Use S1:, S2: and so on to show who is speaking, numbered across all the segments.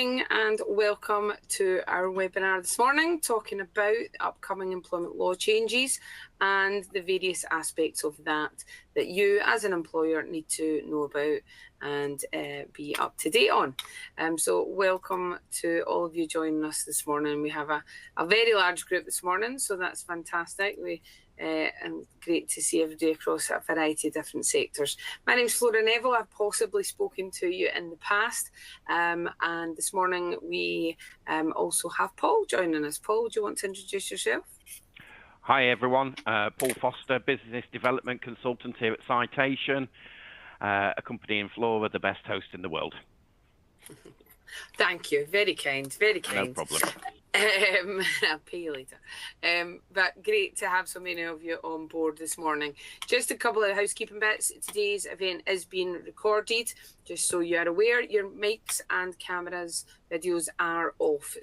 S1: morning and welcome to our webinar this morning, talking about upcoming employment law changes and the various aspects of that you as an employer need to know about and be up to date on. So welcome to all of you joining us this morning. We have a very large group this morning, so that's fantastic. And great to see everybody across a variety of different sectors. My name's Flora Neville. I've possibly spoken to you in the past, and this morning we also have Paul joining us. Paul, do you want to introduce yourself?
S2: Hi everyone, Paul Foster, Business Development Consultant here at Citation, accompanying Flora, the best host in the world.
S1: Thank you, very kind, very kind.
S2: No problem.
S1: I'll pay you later. But great to have so many of you on board this morning. Just a couple of housekeeping bits. Today's event is being recorded, just so you are aware. Your mics and cameras, videos are off.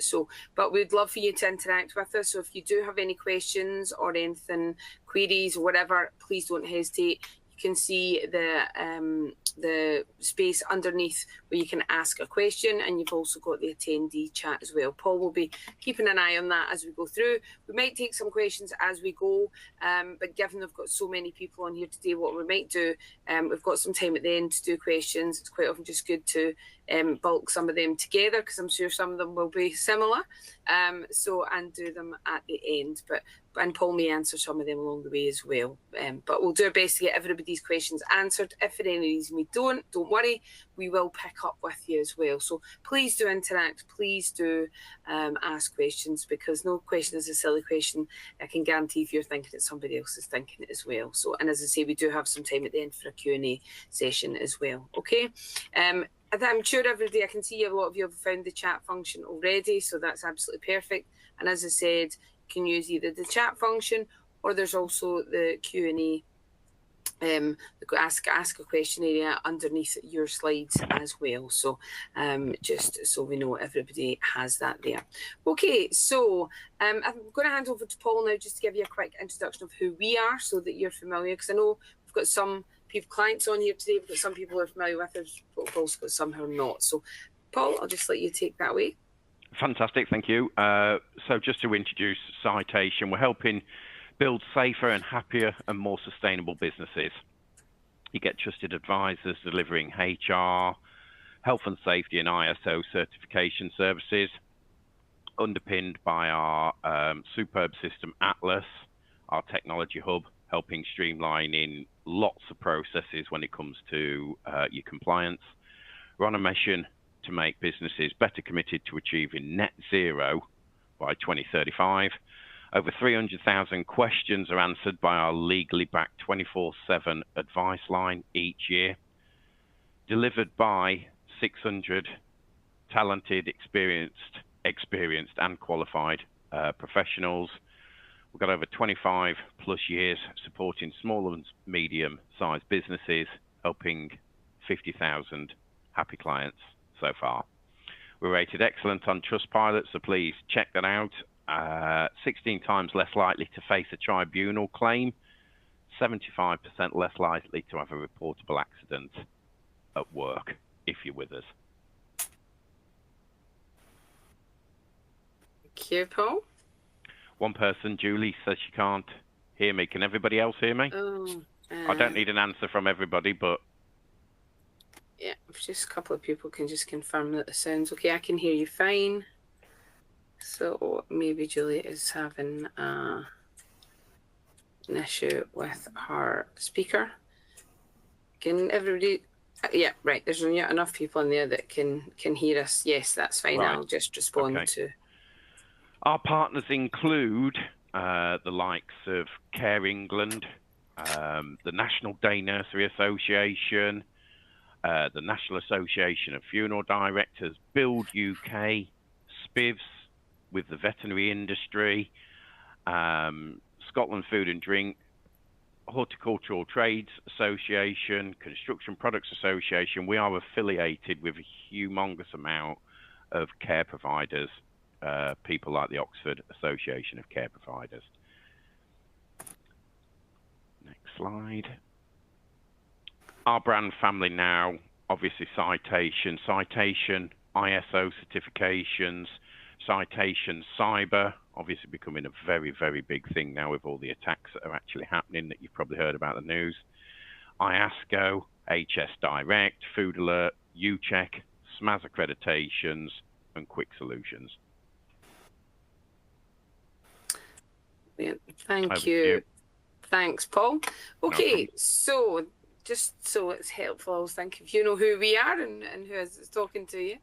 S1: But we'd love for you to interact with us. So if you do have any questions or anything, queries or whatever, please don't hesitate. You can see the space underneath where you can ask a question, and you've also got the attendee chat as well. Paul will be keeping an eye on that as we go through. We might take some questions as we go, but given we've got so many people on here today, what we might do, we've got some time at the end to do questions. It's quite often just good to bulk some of them together, because I'm sure some of them will be similar, and do them at the end. And Paul may answer some of them along the way as well. But we'll do our best to get everybody's questions answered. If for any reason we don't worry, we will pick up with you as well. So please do interact, please do ask questions, because no question is a silly question. I can guarantee if you're thinking it, somebody else is thinking it as well. So, and as I say, we do have some time at the end for a Q&A session as well. Okay. I'm sure everybody, I can see a lot of you have found the chat function already, so that's absolutely perfect. And as I said, you can use either the chat function, or there's also the Q&A, ask a question area underneath your slides as well. So just so we know everybody has that there. Okay, so I'm going to hand over to Paul now, just to give you a quick introduction of who we are, so that you're familiar, because I know we've got some clients on here today, but some people are familiar with us, but we've also got some who are not. So Paul, I'll just let you take that away.
S2: Fantastic, thank you. So just to introduce Citation, we're helping build safer and happier and more sustainable businesses. You get trusted advisors delivering HR, health and safety and ISO certification services, underpinned by our superb system Atlas, our technology hub, helping streamline in lots of processes when it comes to your compliance. We're on a mission to make businesses better committed to achieving net zero by 2035. Over 300,000 questions are answered by our legally backed 24/7 advice line each year, delivered by 600 talented, experienced and qualified professionals. We've got over 25 plus years supporting small and medium sized businesses, helping 50,000 happy clients so far. We're rated excellent on Trustpilot, so please check that out. 16 times less likely to face a tribunal claim, 75% less likely to have a reportable accident at work if you're with us.
S1: Thank you, Paul.
S2: One person, Julie, says she can't hear me. Can everybody else hear me? I don't need an answer from everybody, but...
S1: Yeah, if just a couple of people can just confirm that the sound's okay. I can hear you fine. So maybe Julie is having an issue with her speaker. Can everybody... Yeah, right. There's not enough people in there that can hear us. Yes, that's fine. Right. I'll just respond to...
S2: Our partners include the likes of Care England, the National Day Nursery Association, the National Association of Funeral Directors, Build UK, SPIVs with the veterinary industry, Scotland Food and Drink, Horticultural Trades Association, Construction Products Association. We are affiliated with a humongous amount of care providers, people like the Oxford Association of Care Providers. Next slide. Our brand family now, obviously Citation. Citation ISO certifications, citation cyber, obviously becoming a very, very big thing now with all the attacks that are actually happening that you've probably heard about the news. IASCO, HS Direct, Food Alert, UCheck, SMAS accreditations, and Quick Solutions.
S1: Thank you. Thanks, Paul. Okay, so just so it's helpful, I was thinking if you know who we are and who is talking to you.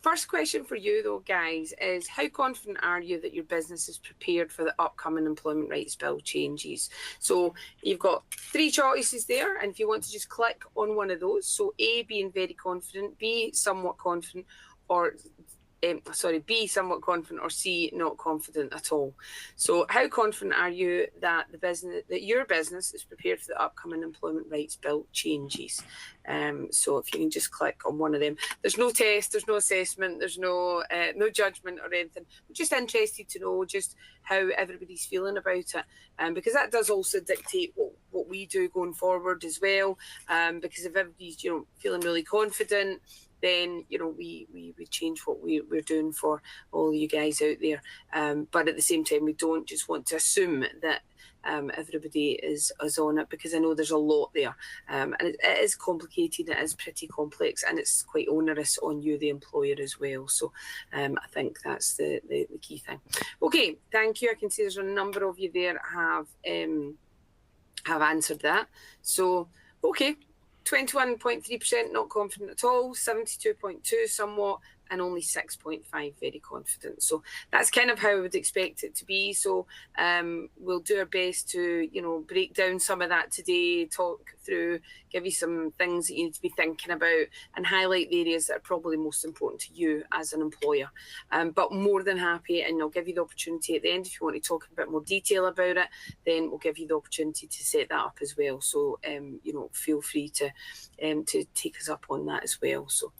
S1: First question for you though, guys, is how confident are you that your business is prepared for the upcoming Employment Rights Bill changes? So you've got 3 choices there, and if you want to just click on one of those, so A, being very confident, B, somewhat confident, or B, somewhat confident, or C, not confident at all. So how confident are you that your business is prepared for the upcoming Employment Rights Bill changes? So if you can just click on one of them. There's no test, there's no assessment, there's no judgment or anything. I'm just interested to know just how everybody's feeling about it, because that does also dictate what we do going forward as well. Because if everybody's feeling really confident, then we change what we're doing for all you guys out there. But at the same time, we don't just want to assume that everybody is on it, because I know there's a lot there, and it is complicated, it is pretty complex, and it's quite onerous on you, the employer, as well. So I think that's the key thing. Okay, thank you. I can see there's a number of you there have answered that. So okay, 21.3% not confident at all, 72.2% somewhat, and only 6.5% very confident. So that's kind of how I would expect it to be. So we'll do our best to, break down some of that today, talk through, give you some things that you need to be thinking about, and highlight the areas that are probably most important to you as an employer. But more than happy, and I'll give you the opportunity at the end, if you want to talk in a bit more detail about it, then we'll give you the opportunity to set that up as well. So, feel free to take us up on that as well. So,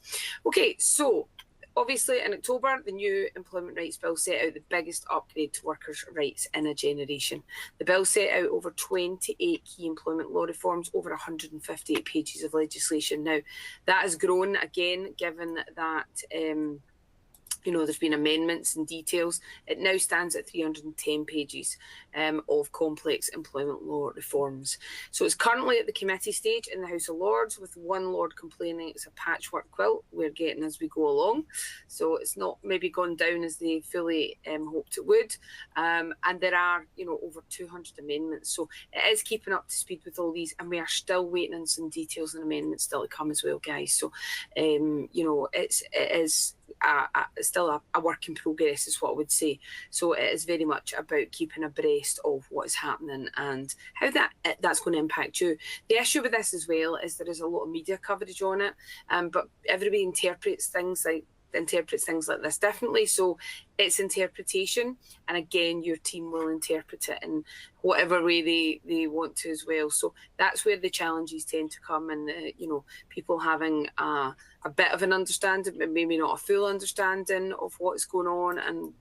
S1: okay, so obviously, in October, the new Employment Rights Bill set out the biggest upgrade to workers' rights in a generation. The bill set out over 28 key employment law reforms, over 158 pages of legislation. Now, that has grown again, given that there's been amendments and details. It now stands at 310 pages of complex employment law reforms. So it's currently at the committee stage in the House of Lords, with one Lord complaining it's a patchwork quilt we're getting as we go along. So it's not maybe gone down as they fully hoped it would. And there are, over 200 amendments. So it is keeping up to speed with all these, and we are still waiting on some details and amendments still to come as well, guys. So, it is still a work in progress, is what I would say. So it is very much about keeping abreast of what is happening and how that's going to impact you. The issue with this as well is there is a lot of media coverage on it, but everybody interprets things like this differently. So it's interpretation, and again, your team will interpret it in whatever way they want to as well. So that's where the challenges tend to come, and people having a bit of an understanding, but maybe not a full understanding of what's going on, and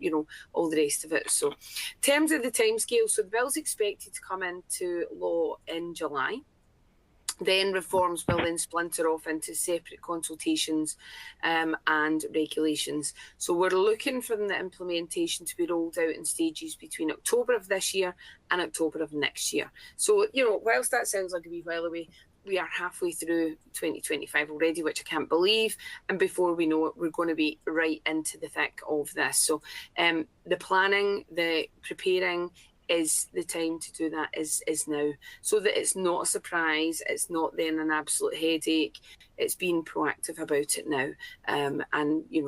S1: all the rest of it. So in terms of the timescale, so the bill's expected to come into law in July. Then reforms will then splinter off into separate consultations and regulations. So we're looking for the implementation to be rolled out in stages between October of this year and October of next year. So, whilst that sounds like a wee while away, we are halfway through 2025 already, which I can't believe. And before we know it, we're going to be right into the thick of this. So the planning, the preparing, is the time to do that is now, so that it's not a surprise, it's not then an absolute headache. It's being proactive about it now, and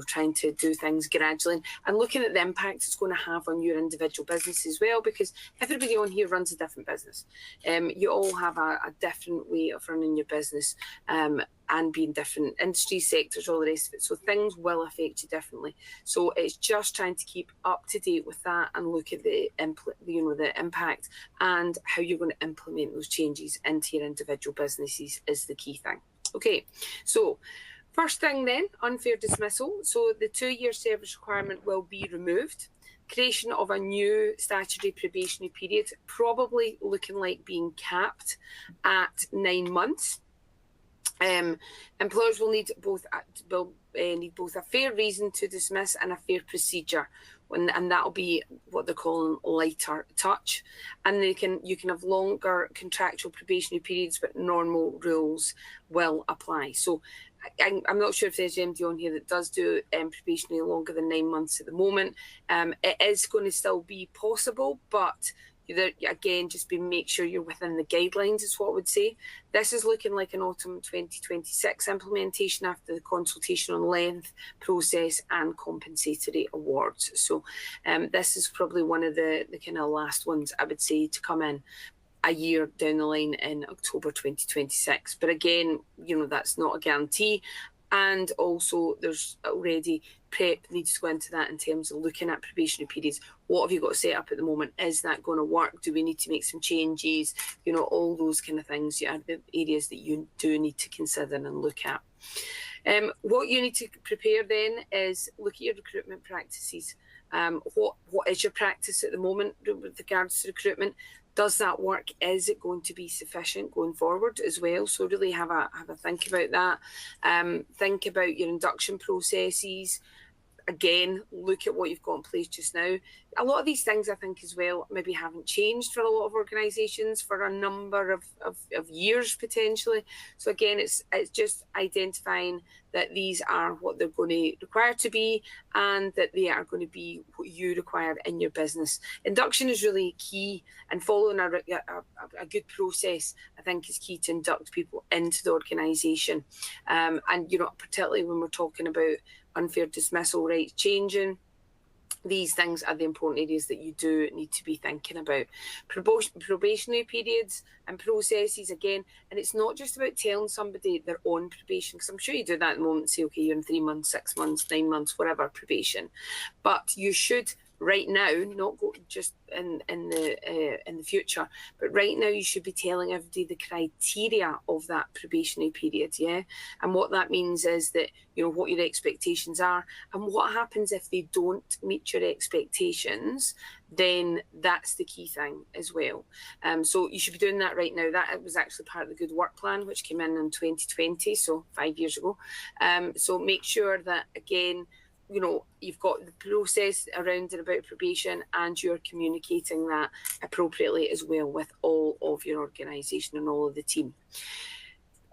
S1: trying to do things gradually and looking at the impact it's going to have on your individual business as well, because everybody on here runs a different business. You all have a different way of running your business, and being different industry sectors, all the rest of it. So things will affect you differently. So it's just trying to keep up to date with that and look at the impact and how you're going to implement those changes into your individual businesses is the key thing. Okay, so first thing then, unfair dismissal. So the 2-year service requirement will be removed. Creation of a new statutory probationary period, probably looking like being capped at 9 months. Employers will need both a fair reason to dismiss and a fair procedure, and that'll be what they're calling lighter touch. And you can have longer contractual probationary periods, but normal rules will apply. So I'm not sure if there's MD on here that does do probationary longer than 9 months at the moment. It is going to still be possible, but again, just make sure you're within the guidelines is what I would say. This is looking like an autumn 2026 implementation after the consultation on length, process and compensatory awards. So this is probably one of the kind of last ones I would say to come in a year down the line in October 2026. But again, that's not a guarantee. And also there's already prep needs to go into that in terms of looking at probationary periods. What have you got set up at the moment? Is that going to work? Do we need to make some changes? All those kind of things are the areas that you do need to consider and look at. What you need to prepare then is look at your recruitment practices. What is your practice at the moment with regards to recruitment? Does that work? Is it going to be sufficient going forward as well? So really have a think about that. Think about your induction processes. Again, look at what you've got in place just now. A lot of these things, I think, as well, maybe haven't changed for a lot of organisations for a number of years potentially. So again, it's just identifying that these are what they're going to require to be, and that they are going to be what you require in your business. Induction is really key, and following a good process, I think, is key to induct people into the organisation. And particularly when we're talking about unfair dismissal rights changing, these things are the important areas that you do need to be thinking about. Probationary periods and processes, again, and it's not just about telling somebody they're on probation, because I'm sure you do that at the moment, say, okay, you're in 3 months, 6 months, 9 months, whatever probation. But you should right now, not go just in the future, but right now you should be telling everybody the criteria of that probationary period, yeah? And what that means is that, what your expectations are, and what happens if they don't meet your expectations, then that's the key thing as well. So you should be doing that right now. That was actually part of the Good Work Plan, which came in 2020, so 5 years ago. So make sure that, again, you've got the process around and about probation, and you're communicating that appropriately as well with all of your organisation and all of the team.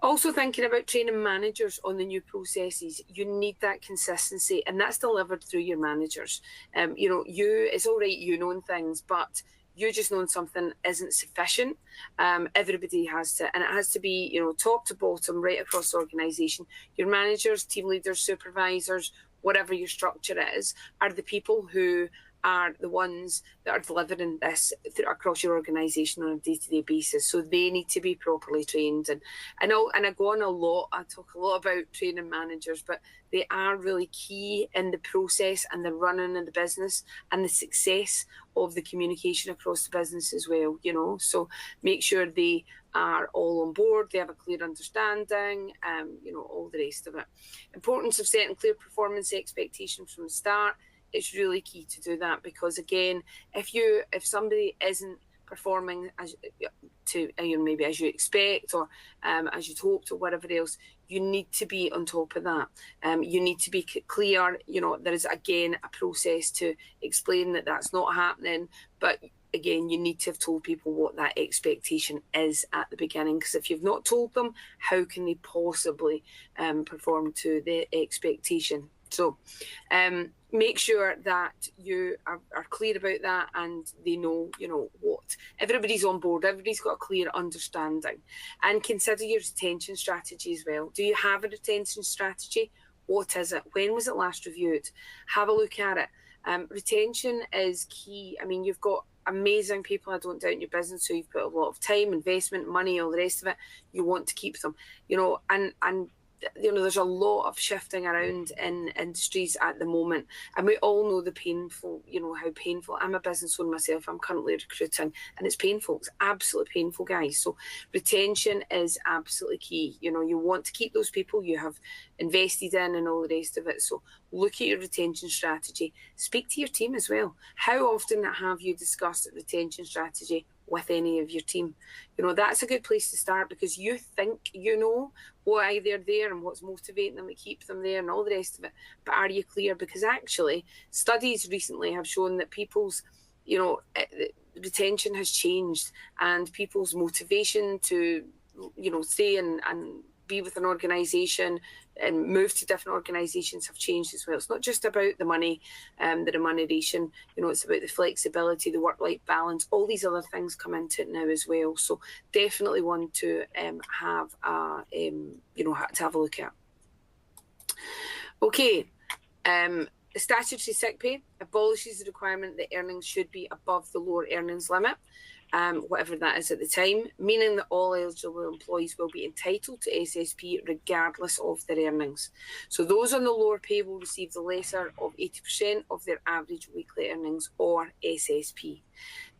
S1: Also thinking about training managers on the new processes. You need that consistency, and that's delivered through your managers. It's all right knowing things, but you just knowing something isn't sufficient. Everybody has to, and it has to be, top to bottom, right across the organisation. Your managers, team leaders, supervisors, whatever your structure is, are the people who are the ones that are delivering this across your organisation on a day-to-day basis. So they need to be properly trained. And I go on a lot, I talk a lot about training managers, but they are really key in the process and the running of the business and the success of the communication across the business as well, So make sure they are all on board, they have a clear understanding, all the rest of it. Importance of setting clear performance expectations from the start. It's really key to do that, because again, if somebody isn't performing maybe as you expect, or as you'd hoped, or whatever else, you need to be on top of that. You need to be clear. There is again a process to explain that that's not happening, but again, you need to have told people what that expectation is at the beginning, because if you've not told them, how can they possibly perform to the expectation? So make sure that you are clear about that, and they know, what everybody's on board, everybody's got a clear understanding. And consider your retention strategy as well. Do you have a retention strategy? What is it? When was it last reviewed? Have a look at it. Retention is key. I mean, you've got amazing people, I don't doubt, in your business, so you've put a lot of time, investment, money, all the rest of it. You want to keep them, and there's a lot of shifting around in industries at the moment, and we all know the painful, how painful. I'm a business owner myself. I'm currently recruiting, and it's painful. It's absolutely painful, guys. So retention is absolutely key. You want to keep those people you have invested in and all the rest of it. So look at your retention strategy. Speak to your team as well. How often have you discussed a retention strategy with any of your team. That's a good place to start, because you think you know why they're there and what's motivating them to keep them there and all the rest of it. But are you clear? Because actually, studies recently have shown that people's, retention has changed, and people's motivation to, stay and be with an organisation and move to different organisations have changed as well. It's not just about the money, the remuneration, it's about the flexibility, the work-life balance, all these other things come into it now as well. So definitely one to have a look at. Okay, statutory sick pay abolishes the requirement that earnings should be above the lower earnings limit, whatever that is at the time, meaning that all eligible employees will be entitled to SSP regardless of their earnings. So those on the lower pay will receive the lesser of 80% of their average weekly earnings, or SSP.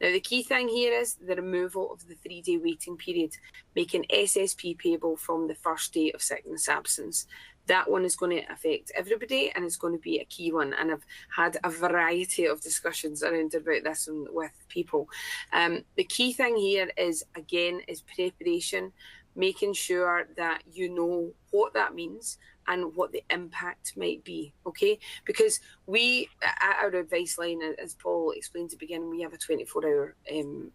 S1: Now, the key thing here is the removal of the 3-day waiting period, making SSP payable from the first day of sickness absence. That one is going to affect everybody, and it's going to be a key one. And I've had a variety of discussions around about this with people. The key thing here is preparation, making sure that you know what that means and what the impact might be, okay? Because we, at our advice line, as Paul explained at the beginning, we have a 24-hour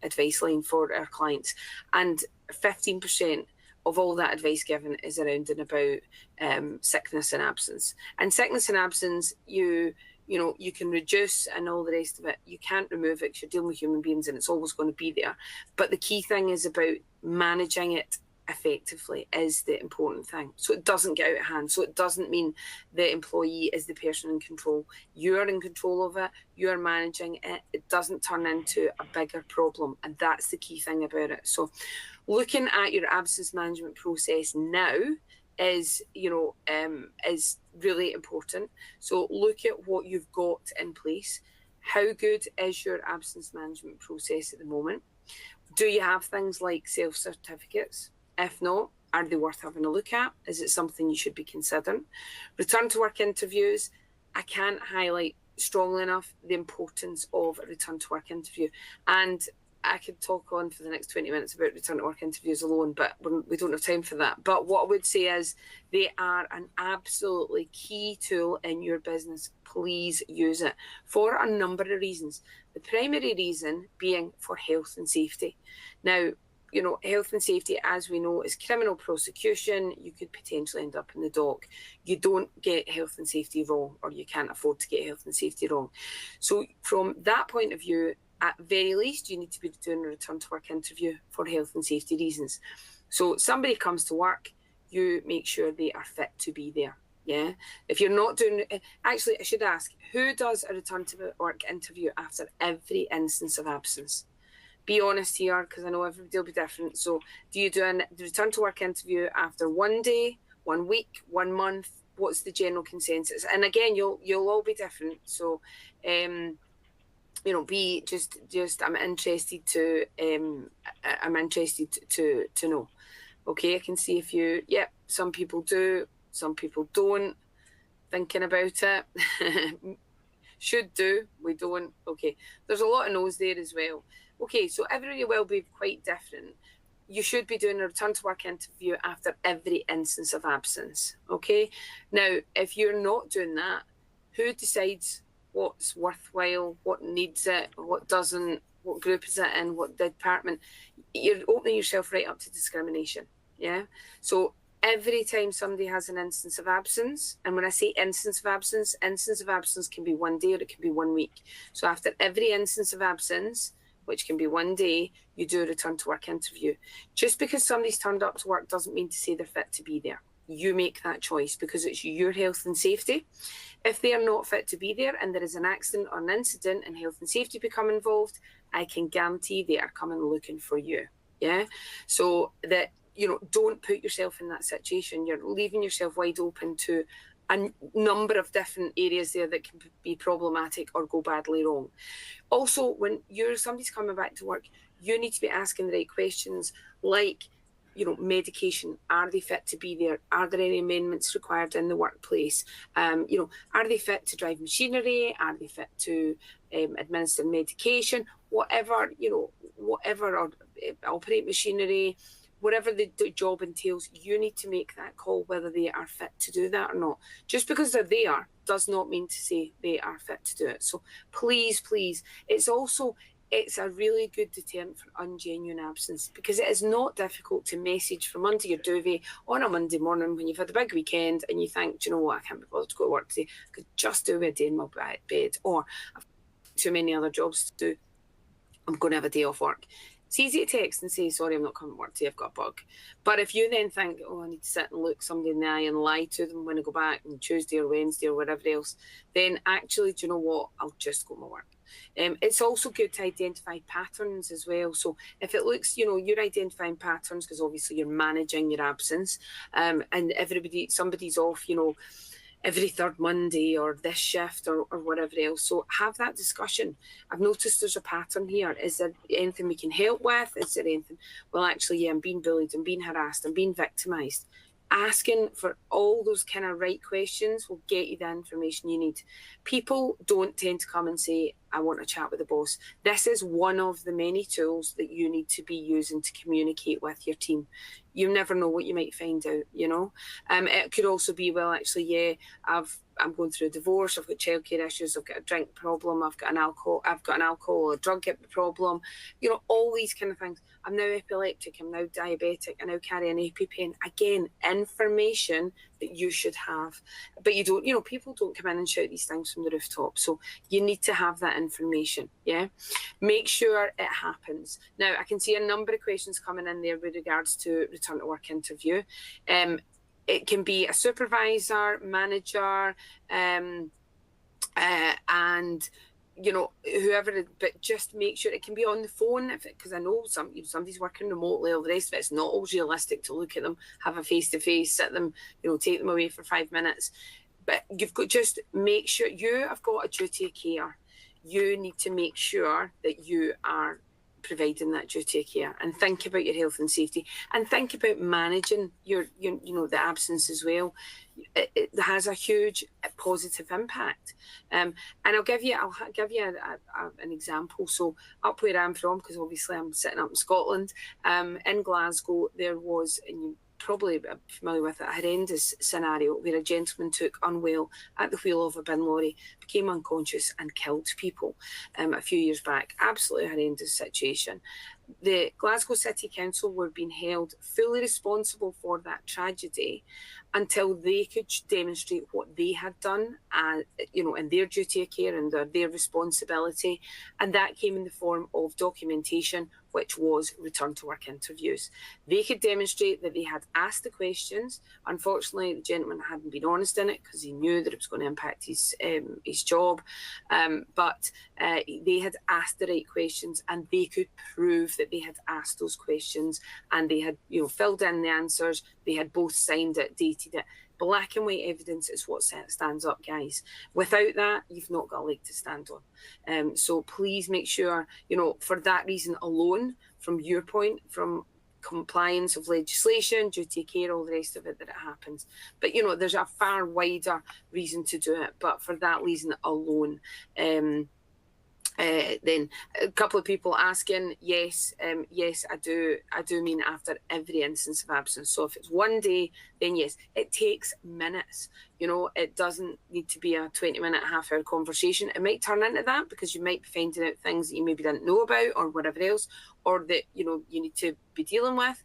S1: advice line for our clients, and 15% of all that advice given is around and about sickness and absence. And sickness and absence, you can reduce and all the rest of it. You can't remove it because you're dealing with human beings and it's always going to be there. But the key thing is about managing it effectively is the important thing. So it doesn't get out of hand. So it doesn't mean the employee is the person in control. You're in control of it. You're managing it. It doesn't turn into a bigger problem. And that's the key thing about it. So looking at your absence management process now is really important. So look at what you've got in place. How good is your absence management process at the moment? Do you have things like self-certificates? If not, are they worth having a look at? Is it something you should be considering? Return to work interviews. I can't highlight strongly enough the importance of a return to work interview. And I could talk on for the next 20 minutes about return to work interviews alone, but we don't have time for that. But what I would say is they are an absolutely key tool in your business. Please use it for a number of reasons. The primary reason being for health and safety. Now, health and safety, as we know, is criminal prosecution. You could potentially end up in the dock. You don't get health and safety wrong, or you can't afford to get health and safety wrong. So from that point of view, at very least, you need to be doing a return to work interview for health and safety reasons. So somebody comes to work, you make sure they are fit to be there. Yeah. If you're not doing, actually, I should ask, who does a return to work interview after every instance of absence? Be honest here, because I know everybody will be different. So do you do the return to work interview after 1 day, 1 week, 1 month? What's the general consensus? And again, you'll all be different. So, be just I'm interested to know. Okay, I can see if you, some people do, some people don't. Thinking about it, should do, we don't. Okay, there's a lot of no's there as well. Okay, so everybody will be quite different. You should be doing a return to work interview after every instance of absence. Okay, now if you're not doing that, who decides what's worthwhile, what needs it, what doesn't, what group is it in, what department? You're opening yourself right up to discrimination. Yeah, so every time somebody has an instance of absence, and when I say instance of absence can be 1 day or it can be 1 week. So after every instance of absence, which can be 1 day, you do a return to work interview. Just because somebody's turned up to work doesn't mean to say they're fit to be there. You make that choice because it's your health and safety. If they are not fit to be there and there is an accident or an incident and health and safety become involved, I can guarantee they are coming looking for you. Yeah. So that, don't put yourself in that situation. You're leaving yourself wide open to a number of different areas there that can be problematic or go badly wrong. Also, when somebody's coming back to work, you need to be asking the right questions, like, medication, are they fit to be there? Are there any amendments required in the workplace? Are they fit to drive machinery? Are they fit to administer medication? Whatever, or operate machinery, whatever the job entails, you need to make that call whether they are fit to do that or not. Just because they're there does not mean to say they are fit to do it. So please, it's a really good deterrent for ungenuine absence, because it is not difficult to message from under your duvet on a Monday morning when you've had a big weekend and you think, do you know what, I can't be bothered to go to work today. I could just do a day in my bed, or I've got too many other jobs to do. I'm going to have a day off work. It's easy to text and say, sorry, I'm not coming to work today, I've got a bug. But if you then think, I need to sit and look somebody in the eye and lie to them when I go back on Tuesday or Wednesday or whatever else, then actually, do you know what, I'll just go to my work. It's also good to identify patterns as well. So if it looks, you're identifying patterns because obviously you're managing your absence, and somebody's off, every third Monday or this shift or whatever else. So have that discussion. I've noticed there's a pattern here. Is there anything we can help with? Is there anything? Well, actually, yeah, I'm being bullied, I'm being harassed, I'm being victimised. Asking for all those kind of right questions will get you the information you need. People don't tend to come and say, I want to chat with the boss. This is one of the many tools that you need to be using to communicate with your team. You never know what you might find out, It could also be, well, actually, yeah, I'm going through a divorce, I've got childcare issues, I've got a drink problem, I've got an alcohol or drug problem, all these kind of things. I'm now epileptic, I'm now diabetic, I now carry an EpiPen. Again, information that you should have. But you don't, people don't come in and shout these things from the rooftop. So you need to have that information, yeah? Make sure it happens. Now, I can see a number of questions coming in there with regards to return to work interview. It can be a supervisor, manager, and whoever, but just make sure it can be on the phone, because I know somebody's working remotely, all the rest of it. It's not always realistic to look at them, have a face-to-face, sit them, take them away for 5 minutes. But you've got, just make sure you have got a duty of care. You need to make sure that you are providing that duty of care, and think about your health and safety, and think about managing your the absence as well. It has a huge positive impact. And I'll give you an example. So up where I'm from, because obviously I'm sitting up in Scotland, in Glasgow, there was, and you probably familiar with it, a horrendous scenario where a gentleman took unwell at the wheel of a bin lorry, became unconscious and killed people a few years back. Absolutely horrendous situation. The Glasgow City Council were being held fully responsible for that tragedy until they could demonstrate what they had done, in their duty of care and their responsibility. And that came in the form of documentation, which was return to work interviews. They could demonstrate that they had asked the questions. Unfortunately, the gentleman hadn't been honest in it because he knew that it was going to impact his job. But they had asked the right questions, and they could prove that they had asked those questions, and they had filled in the answers. They had both signed it, dated it. Black and white evidence is what stands up, guys. Without that, you've not got a leg to stand on. So please make sure, for that reason alone, from your point, from compliance of legislation, duty of care, all the rest of it, that it happens. But, there's a far wider reason to do it. But for that reason alone, then a couple of people asking, yes, I do mean after every instance of absence. So if it's one day, then yes, it takes minutes. It doesn't need to be a 20-minute, half-hour conversation. It might turn into that because you might be finding out things that you maybe didn't know about or whatever else, or that you need to be dealing with.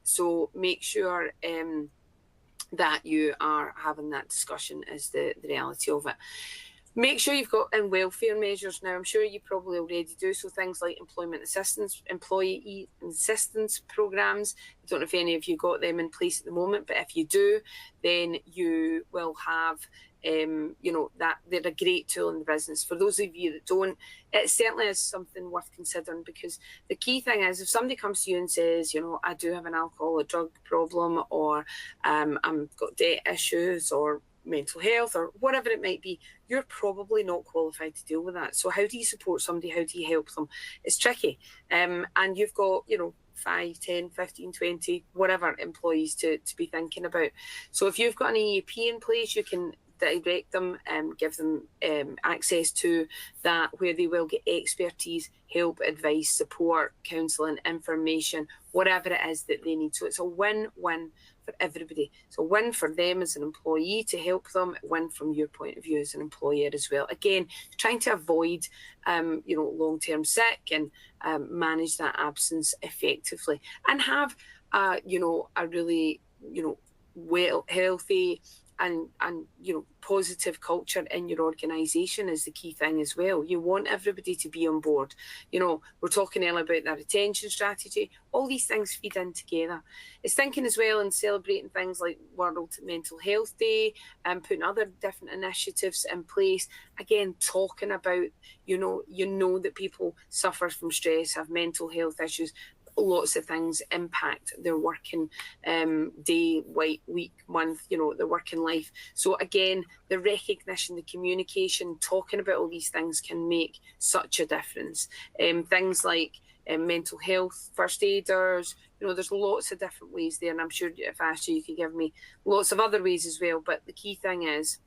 S1: So make sure that you are having that discussion is the reality of it. Make sure you've got in welfare measures. Now, I'm sure you probably already do. So things like employee assistance programs. I don't know if any of you got them in place at the moment, but if you do, then you will have, that they're a great tool in the business. For those of you that don't, it certainly is something worth considering, because the key thing is, if somebody comes to you and says, I do have an alcohol or drug problem, or I've got debt issues, or mental health or whatever it might be, you're probably not qualified to deal with that. So how do you support somebody? How do you help them? It's tricky. And you've got, 5, 10, 15, 20, whatever employees to be thinking about. So if you've got an EAP in place, you can direct them and give them access to that, where they will get expertise, help, advice, support, counselling, information, whatever it is that they need. So it's a win-win for everybody. So win for them as an employee to help them, win from your point of view as an employer as well. Again, trying to avoid long-term sick and manage that absence effectively, and have a really well, healthy and positive culture in your organisation is the key thing as well. You want everybody to be on board. We're talking earlier about that retention strategy. All these things feed in together. It's thinking as well and celebrating things like World Mental Health Day and putting other different initiatives in place. Again, talking about, that people suffer from stress, have mental health issues. Lots of things impact their working day, week, month, their working life. So again, the recognition, the communication, talking about all these things can make such a difference. Things like mental health first aiders, there's lots of different ways there, and I'm sure if I asked you, you could give me lots of other ways as well. But the key thing is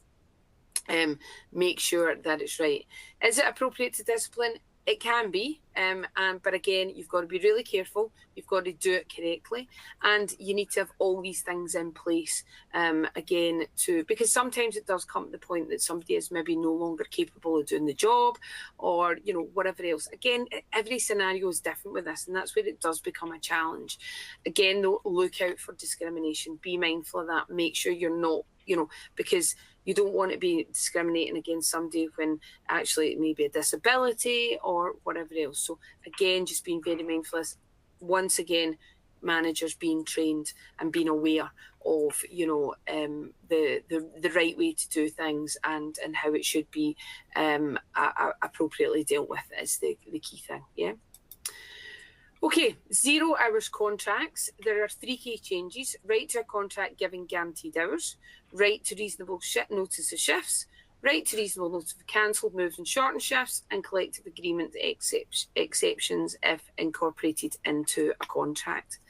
S1: make sure that it's right. Is it appropriate to discipline? It can be, but again, you've got to be really careful. You've got to do it correctly, and you need to have all these things in place. Because sometimes it does come to the point that somebody is maybe no longer capable of doing the job, or whatever else. Again, every scenario is different with this, and that's where it does become a challenge. Again, though, look out for discrimination. Be mindful of that. Make sure you're not, because you don't want to be discriminating against somebody when actually it may be a disability or whatever else. So again, just being very mindful. Once again, managers being trained and being aware of the right way to do things and how it should be appropriately dealt with is the key thing. Yeah. Okay, 0 hours contracts. There are 3 key changes: right to a contract giving guaranteed hours, right to reasonable notice of shifts, right to reasonable notice of cancelled, moved and shortened shifts, and collective agreement exceptions if incorporated into a contract.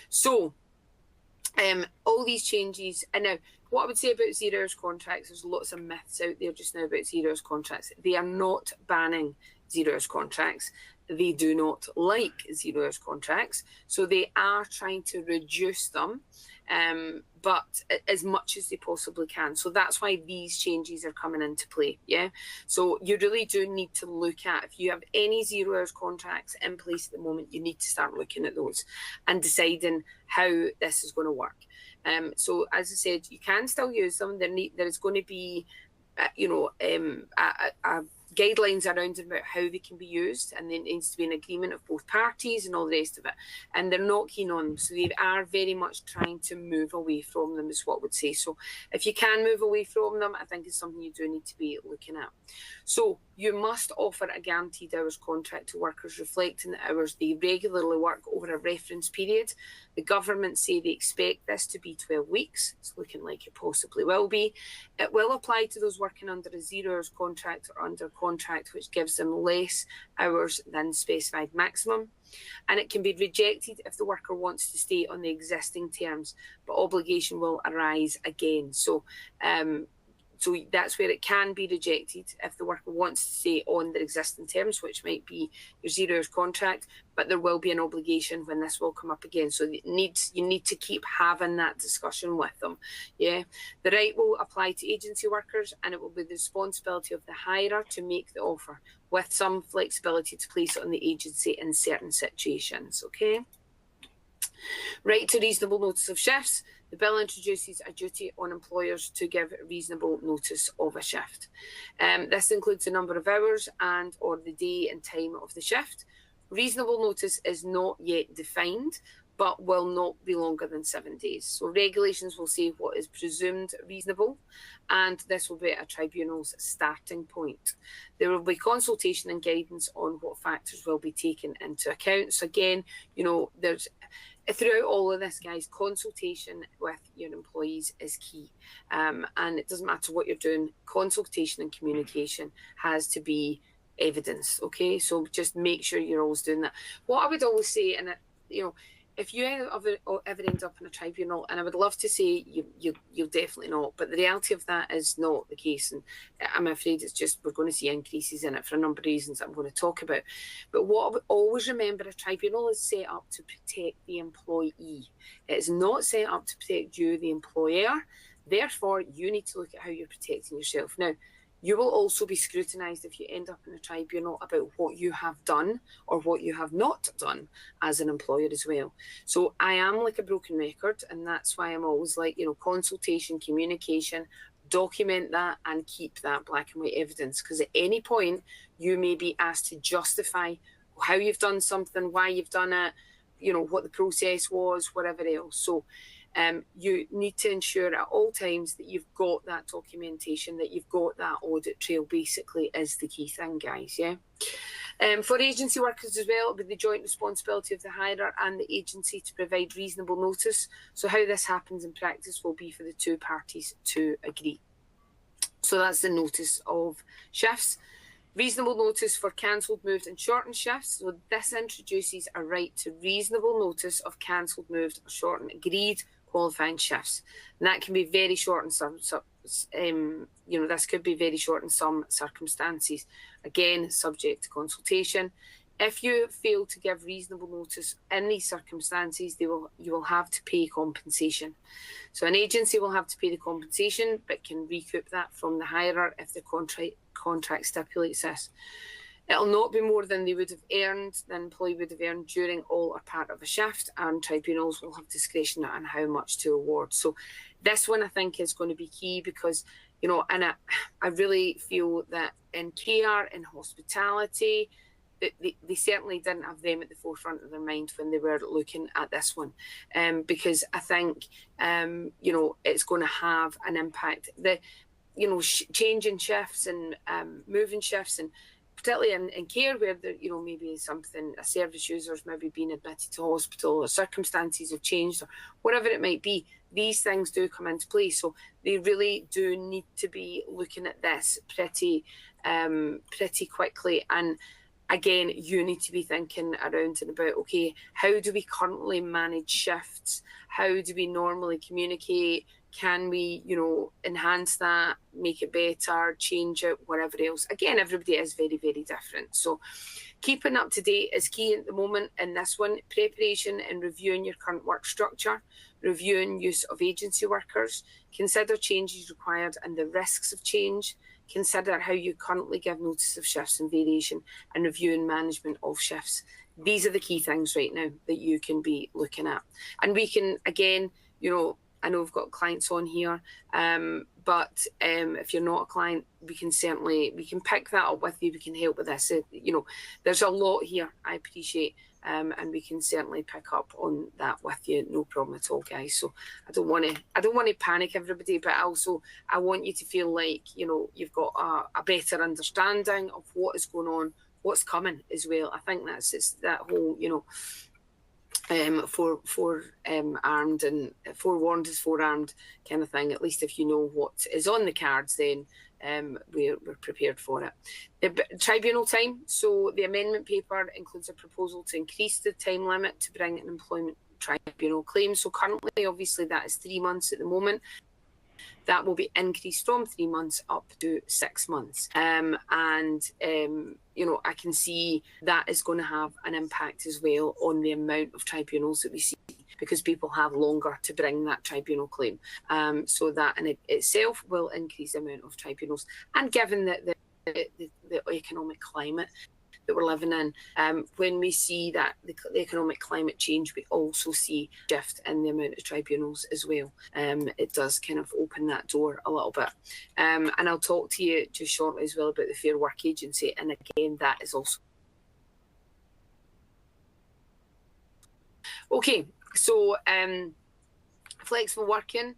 S1: So all these changes, and now what I would say about 0 hours contracts, there's lots of myths out there just now about 0 hours contracts. They are not banning 0 hours contracts. They do not like 0 hours contracts, so they are trying to reduce them, but as much as they possibly can. So that's why these changes are coming into play. Yeah. So you really do need to look at, if you have any 0 hours contracts in place at the moment, you need to start looking at those and deciding how this is going to work. So as I said, you can still use them. There is going to be, guidelines around about how they can be used, and there needs to be an agreement of both parties and all the rest of it. And they're not keen on them, so they are very much trying to move away from them, is what I would say. So if you can move away from them, I think it's something you do need to be looking at. So you must offer a guaranteed hours contract to workers reflecting the hours they regularly work over a reference period. The government say they expect this to be 12 weeks. It's looking like it possibly will be. It will apply to those working under a 0 hours contract or under a contract which gives them less hours than specified maximum. And it can be rejected if the worker wants to stay on the existing terms, but obligation will arise again. So that's where it can be rejected if the worker wants to stay on their existing terms, which might be your 0 hours contract, but there will be an obligation when this will come up again. So you need to keep having that discussion with them. Yeah. The right will apply to agency workers, and it will be the responsibility of the hirer to make the offer, with some flexibility to place it on the agency in certain situations. Okay. Right to reasonable notice of shifts. The bill introduces a duty on employers to give reasonable notice of a shift. This includes the number of hours and or the day and time of the shift. Reasonable notice is not yet defined, but will not be longer than 7 days. So regulations will say what is presumed reasonable, and this will be a tribunal's starting point. There will be consultation and guidance on what factors will be taken into account. So again, throughout all of this, guys, consultation with your employees is key. And it doesn't matter what you're doing, consultation and communication has to be evidence. Okay, so just make sure you're always doing that. What I would always say, and if you ever end up in a tribunal, and I would love to say you'll definitely not, but the reality of that is not the case, and I'm afraid it's just we're going to see increases in it for a number of reasons I'm going to talk about. But what I would always remember, a tribunal is set up to protect the employee. It is not set up to protect you, the employer. Therefore, you need to look at how you're protecting yourself. Now, you will also be scrutinised if you end up in a tribunal about what you have done or what you have not done as an employer as well. So I am like a broken record, and that's why I'm always like, consultation, communication, document that and keep that black and white evidence, because at any point you may be asked to justify how you've done something, why you've done it, what the process was, whatever else. So you need to ensure at all times that you've got that documentation, that you've got that audit trail, basically, is the key thing, guys, yeah? For agency workers as well, it will be the joint responsibility of the hirer and the agency to provide reasonable notice. So how this happens in practice will be for the two parties to agree. So that's the notice of shifts. Reasonable notice for cancelled, moved and shortened shifts. So this introduces a right to reasonable notice of cancelled, moved or shortened agreed qualifying shifts. And that can be very short in some, this could be very short in some circumstances. Again, subject to consultation. If you fail to give reasonable notice in these circumstances, you will have to pay compensation. So an agency will have to pay the compensation, but can recoup that from the hirer if the contract stipulates this. It'll not be more than they would have earned, the employee would have earned during all or part of a shift, and tribunals will have discretion on how much to award. So this one I think is going to be key because, and I really feel that in care, in hospitality, they certainly didn't have them at the forefront of their mind when they were looking at this one, because I think, it's going to have an impact. Changing shifts and moving shifts, and particularly in care where there, maybe a service user's maybe been admitted to hospital or circumstances have changed or whatever it might be, these things do come into play. So they really do need to be looking at this pretty quickly. And again, you need to be thinking around and about, okay, how do we currently manage shifts? How do we normally communicate? Can we, enhance that, make it better, change it, whatever else? Again, everybody is very, very different. So keeping up to date is key at the moment in this one. Preparation and reviewing your current work structure, reviewing use of agency workers, consider changes required and the risks of change, consider how you currently give notice of shifts and variation, and reviewing management of shifts. These are the key things right now that you can be looking at. And we can, again, I know we've got clients on here, but if you're not a client, we can pick that up with you. We can help with this. There's a lot here, I appreciate, and we can certainly pick up on that with you. No problem at all, guys. So I don't want to panic everybody, but also I want you to feel like, you've got a better understanding of what is going on, what's coming as well. I think it's that whole, armed and forewarned is forearmed kind of thing. At least if you know what is on the cards, then we're prepared for it. The tribunal time. So the amendment paper includes a proposal to increase the time limit to bring an employment tribunal claim. So currently, obviously, that is 3 months at the moment. That will be increased from 3 months up to 6 months. I can see that is going to have an impact as well on the amount of tribunals that we see, because people have longer to bring that tribunal claim. So that in itself will increase the amount of tribunals. And given that the economic climate that we're living in, when we see that the economic climate change, we also see a shift in the amount of tribunals as well. It does kind of open that door a little bit. And I'll talk to you just shortly as well about the Fair Work Agency. And again, that is also... Okay, so flexible working.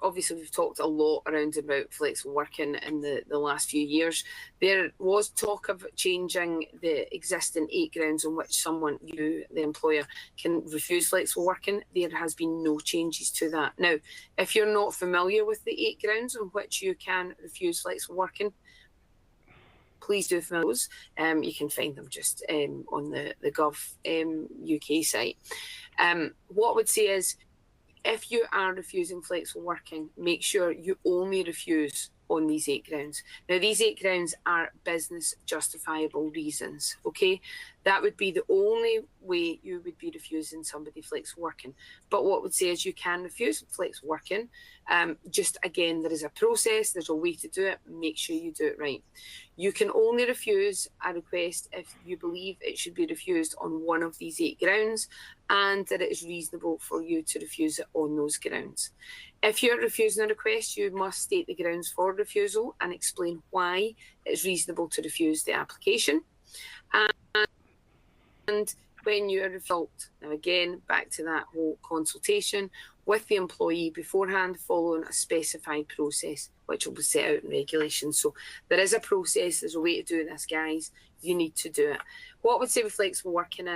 S1: obviously we've talked a lot around about flexible working in the last few years. There was talk of changing the existing 8 grounds on which someone, you, the employer, can refuse flexible working. There has been no changes to that. Now, if you're not familiar with the 8 grounds on which you can refuse flexible working, please do familiar those. You can find them just on the Gov UK site. What I would say is, if you are refusing flexible working, make sure you only refuse on these 8 grounds. Now, these 8 grounds are business justifiable reasons, okay? That would be the only way you would be refusing somebody flexible working. But what I would say is you can refuse flexible working. Just again, there is a process, there's a way to do it. Make sure you do it right. You can only refuse a request if you believe it should be refused on one of these 8 grounds and that it is reasonable for you to refuse it on those grounds. If you're refusing a request, you must state the grounds for refusal and explain why it's reasonable to refuse the application. And when you're refused, now again, back to that whole consultation with the employee beforehand, following a specified process, which will be set out in regulations. So there is a process, there's a way to do this, guys. You need to do it. What I would say with flexible working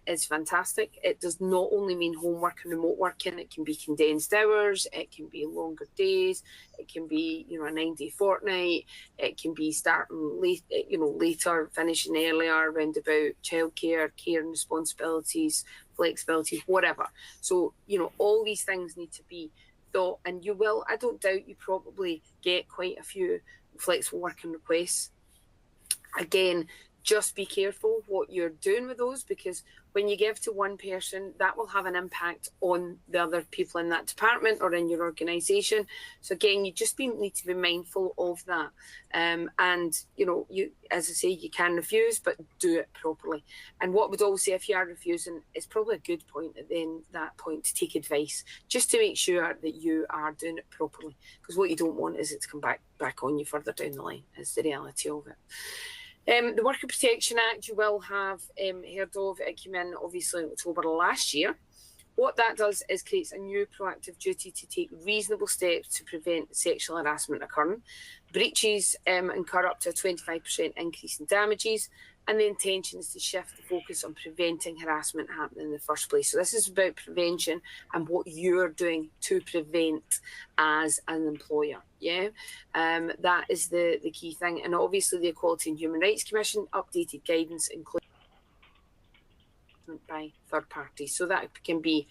S1: is fantastic. It does not only mean home work and remote working. It can be condensed hours. It can be longer days. It can be, a 9-day fortnight. It can be starting late, later, finishing earlier, around about childcare, care and responsibilities, flexibilities, whatever. So, all these things need to be thought, and I don't doubt you probably get quite a few flexible working requests. Again, just be careful what you're doing with those, because when you give to one person, that will have an impact on the other people in that department or in your organisation. So again, you just need to be mindful of that. And, you, as I say, you can refuse, but do it properly. And what would also say, if you are refusing, it's probably a good point at that point to take advice, just to make sure that you are doing it properly. Because what you don't want is it to come back on you further down the line, is the reality of it. The Worker Protection Act, you will have heard of. It came in, obviously, in October last year. What that does is creates a new proactive duty to take reasonable steps to prevent sexual harassment occurring. Breaches incur up to a 25% increase in damages, and the intention is to shift the focus on preventing harassment happening in the first place. So this is about prevention and what you're doing to prevent as an employer. Yeah, that is the key thing. And obviously the Equality and Human Rights Commission updated guidance including by third parties. So that can be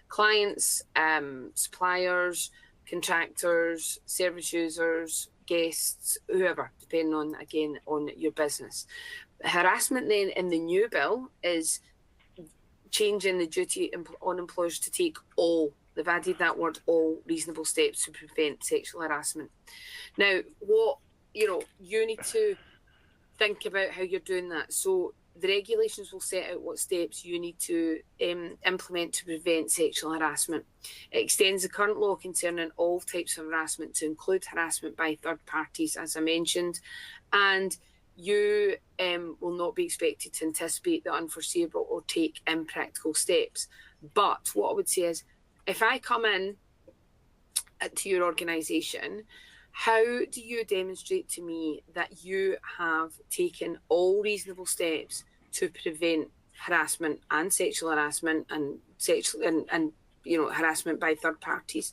S1: clients, suppliers, contractors, service users, guests, whoever, depending on, again, on your business. Harassment then in the new bill is changing the duty on employers to take all, they've added that word, all reasonable steps to prevent sexual harassment. Now, what, you need to think about how you're doing that. So the regulations will set out what steps you need to implement to prevent sexual harassment. It extends the current law concerning all types of harassment to include harassment by third parties, as I mentioned, and you will not be expected to anticipate the unforeseeable or take impractical steps. But what I would say is, if I come in to your organisation, how do you demonstrate to me that you have taken all reasonable steps to prevent harassment and sexual harassment and harassment by third parties?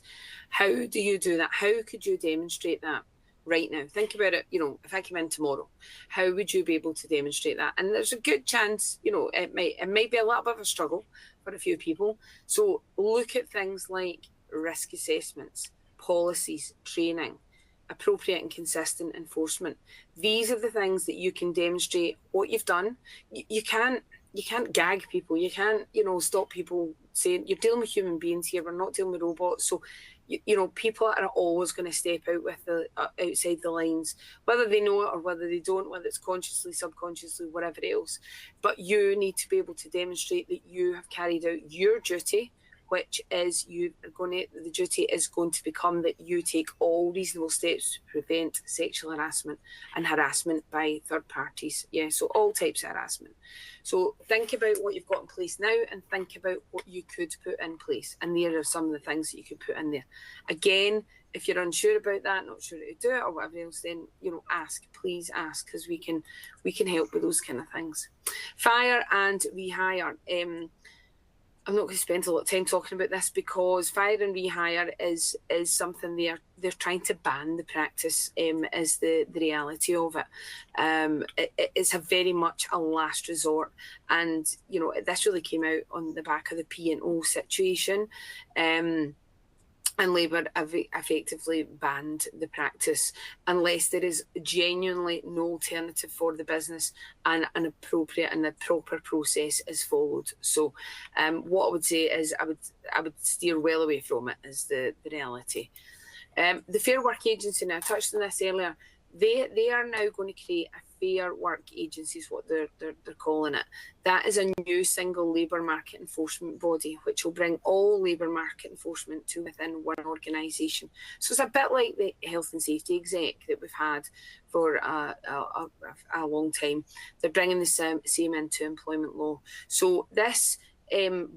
S1: How do you do that? How could you demonstrate that right now? Think about it. If I came in tomorrow, how would you be able to demonstrate that? And there's a good chance, it might be a little bit of a struggle for a few people. So look at things like risk assessments, policies, training, appropriate and consistent enforcement. These are the things that you can demonstrate what you've done. You can't gag people. You can't, stop people saying, you're dealing with human beings here. We're not dealing with robots. So, people are always going to step out with outside the lines, whether they know it or whether they don't, whether it's consciously, subconsciously, whatever else. But you need to be able to demonstrate that you have carried out your duty which is the duty is going to become that you take all reasonable steps to prevent sexual harassment and harassment by third parties. Yeah, so all types of harassment. So think about what you've got in place now and think about what you could put in place. And there are some of the things that you could put in there. Again, if you're unsure about that, not sure how to do it or whatever else, then, ask, please ask, because we can help with those kind of things. Fire and rehire. I'm not going to spend a lot of time talking about this because fire and rehire is something they're trying to ban the practice, is the reality of it. It's a very much a last resort, and this really came out on the back of the P&O situation. And Labour have effectively banned the practice unless there is genuinely no alternative for the business and an appropriate and the proper process is followed. So what I would say is I would steer well away from it, is the reality. The Fair Work Agency, now I touched on this earlier, they are now going to create a Fair Work Agency, is what they're calling it. That is a new single labour market enforcement body, which will bring all labour market enforcement to within one organisation. So it's a bit like the health and safety exec that we've had for a long time. They're bringing the same into employment law. So this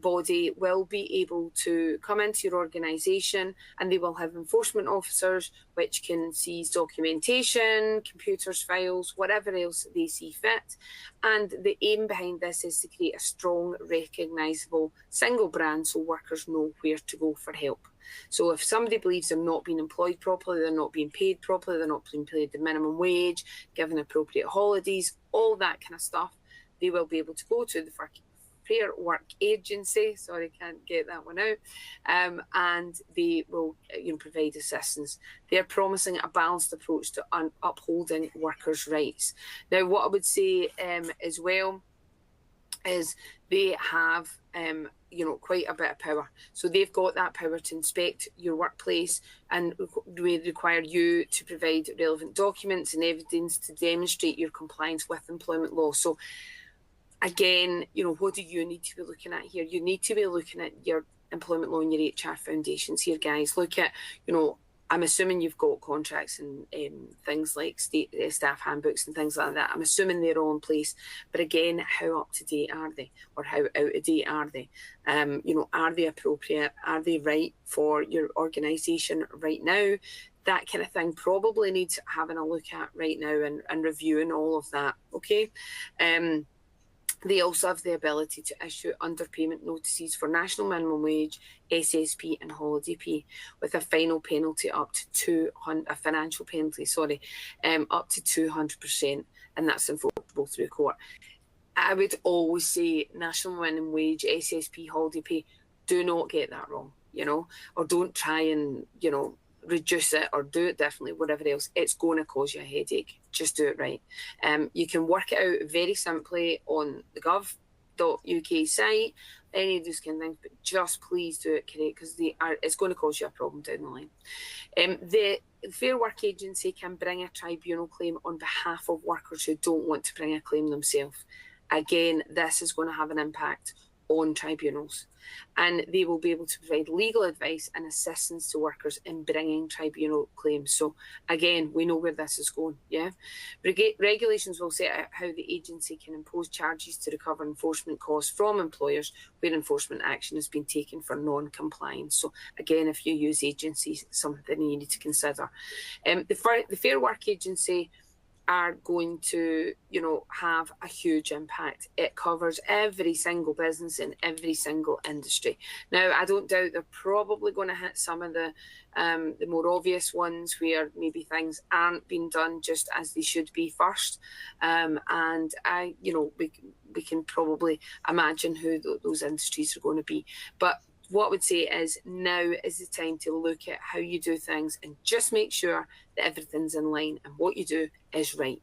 S1: body will be able to come into your organisation, and they will have enforcement officers which can seize documentation, computers, files, whatever else they see fit. And the aim behind this is to create a strong, recognisable single brand so workers know where to go for help. So if somebody believes they're not being employed properly, they're not being paid properly, they're not being paid the minimum wage, given appropriate holidays, all that kind of stuff, they will be able to go to the Fair Work Agency, sorry, can't get that one out, and they will provide assistance. They're promising a balanced approach to upholding workers' rights. Now, what I would say as well is they have quite a bit of power. So they've got that power to inspect your workplace and require you to provide relevant documents and evidence to demonstrate your compliance with employment law. So again, what do you need to be looking at here? You need to be looking at your employment law and your HR foundations here, guys. Look at, I'm assuming you've got contracts and things like staff handbooks and things like that. I'm assuming they're all in place. But again, how up to date are they? Or how out of date are they? Are they appropriate? Are they right for your organisation right now? That kind of thing probably needs having a look at right now and reviewing all of that, okay? They also have the ability to issue underpayment notices for national minimum wage, SSP and holiday pay, with a final penalty up to a financial penalty, up to 200%, and that's enforceable through court. I would always say national minimum wage, SSP, holiday pay, do not get that wrong, or don't try and, reduce it or do it differently, whatever else. It's going to cause you a headache. Just do it right. You can work it out very simply on the gov.uk site, any of those kind of things, but just please do it correct, because it's going to cause you a problem down the line. The Fair Work Agency can bring a tribunal claim on behalf of workers who don't want to bring a claim themselves. Again, this is going to have an impact on tribunals, and they will be able to provide legal advice and assistance to workers in bringing tribunal claims. So again, we know where this is going. Regulations will set out how the agency can impose charges to recover enforcement costs from employers where enforcement action has been taken for non-compliance. So again, if you use agencies, something you need to consider. The Fair Work Agency are going to, have a huge impact. It covers every single business in every single industry. Now, I don't doubt they're probably going to hit some of the more obvious ones where maybe things aren't being done just as they should be first. And we can probably imagine who those industries are going to be. But what I would say is now is the time to look at how you do things and just make sure that everything's in line and what you do is right.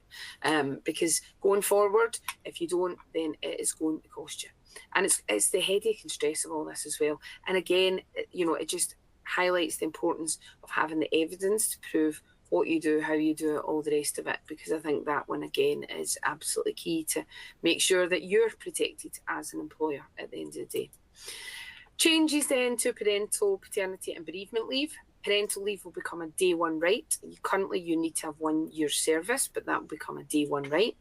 S1: Because going forward, if you don't, then it is going to cost you. And it's the headache and stress of all this as well. And again, it just highlights the importance of having the evidence to prove what you do, how you do it, all the rest of it, because I think that one, again, is absolutely key to make sure that you're protected as an employer at the end of the day. Changes then to parental, paternity and bereavement leave. Parental leave will become a day one right. Currently, you need to have 1 year's service, but that will become a day one right.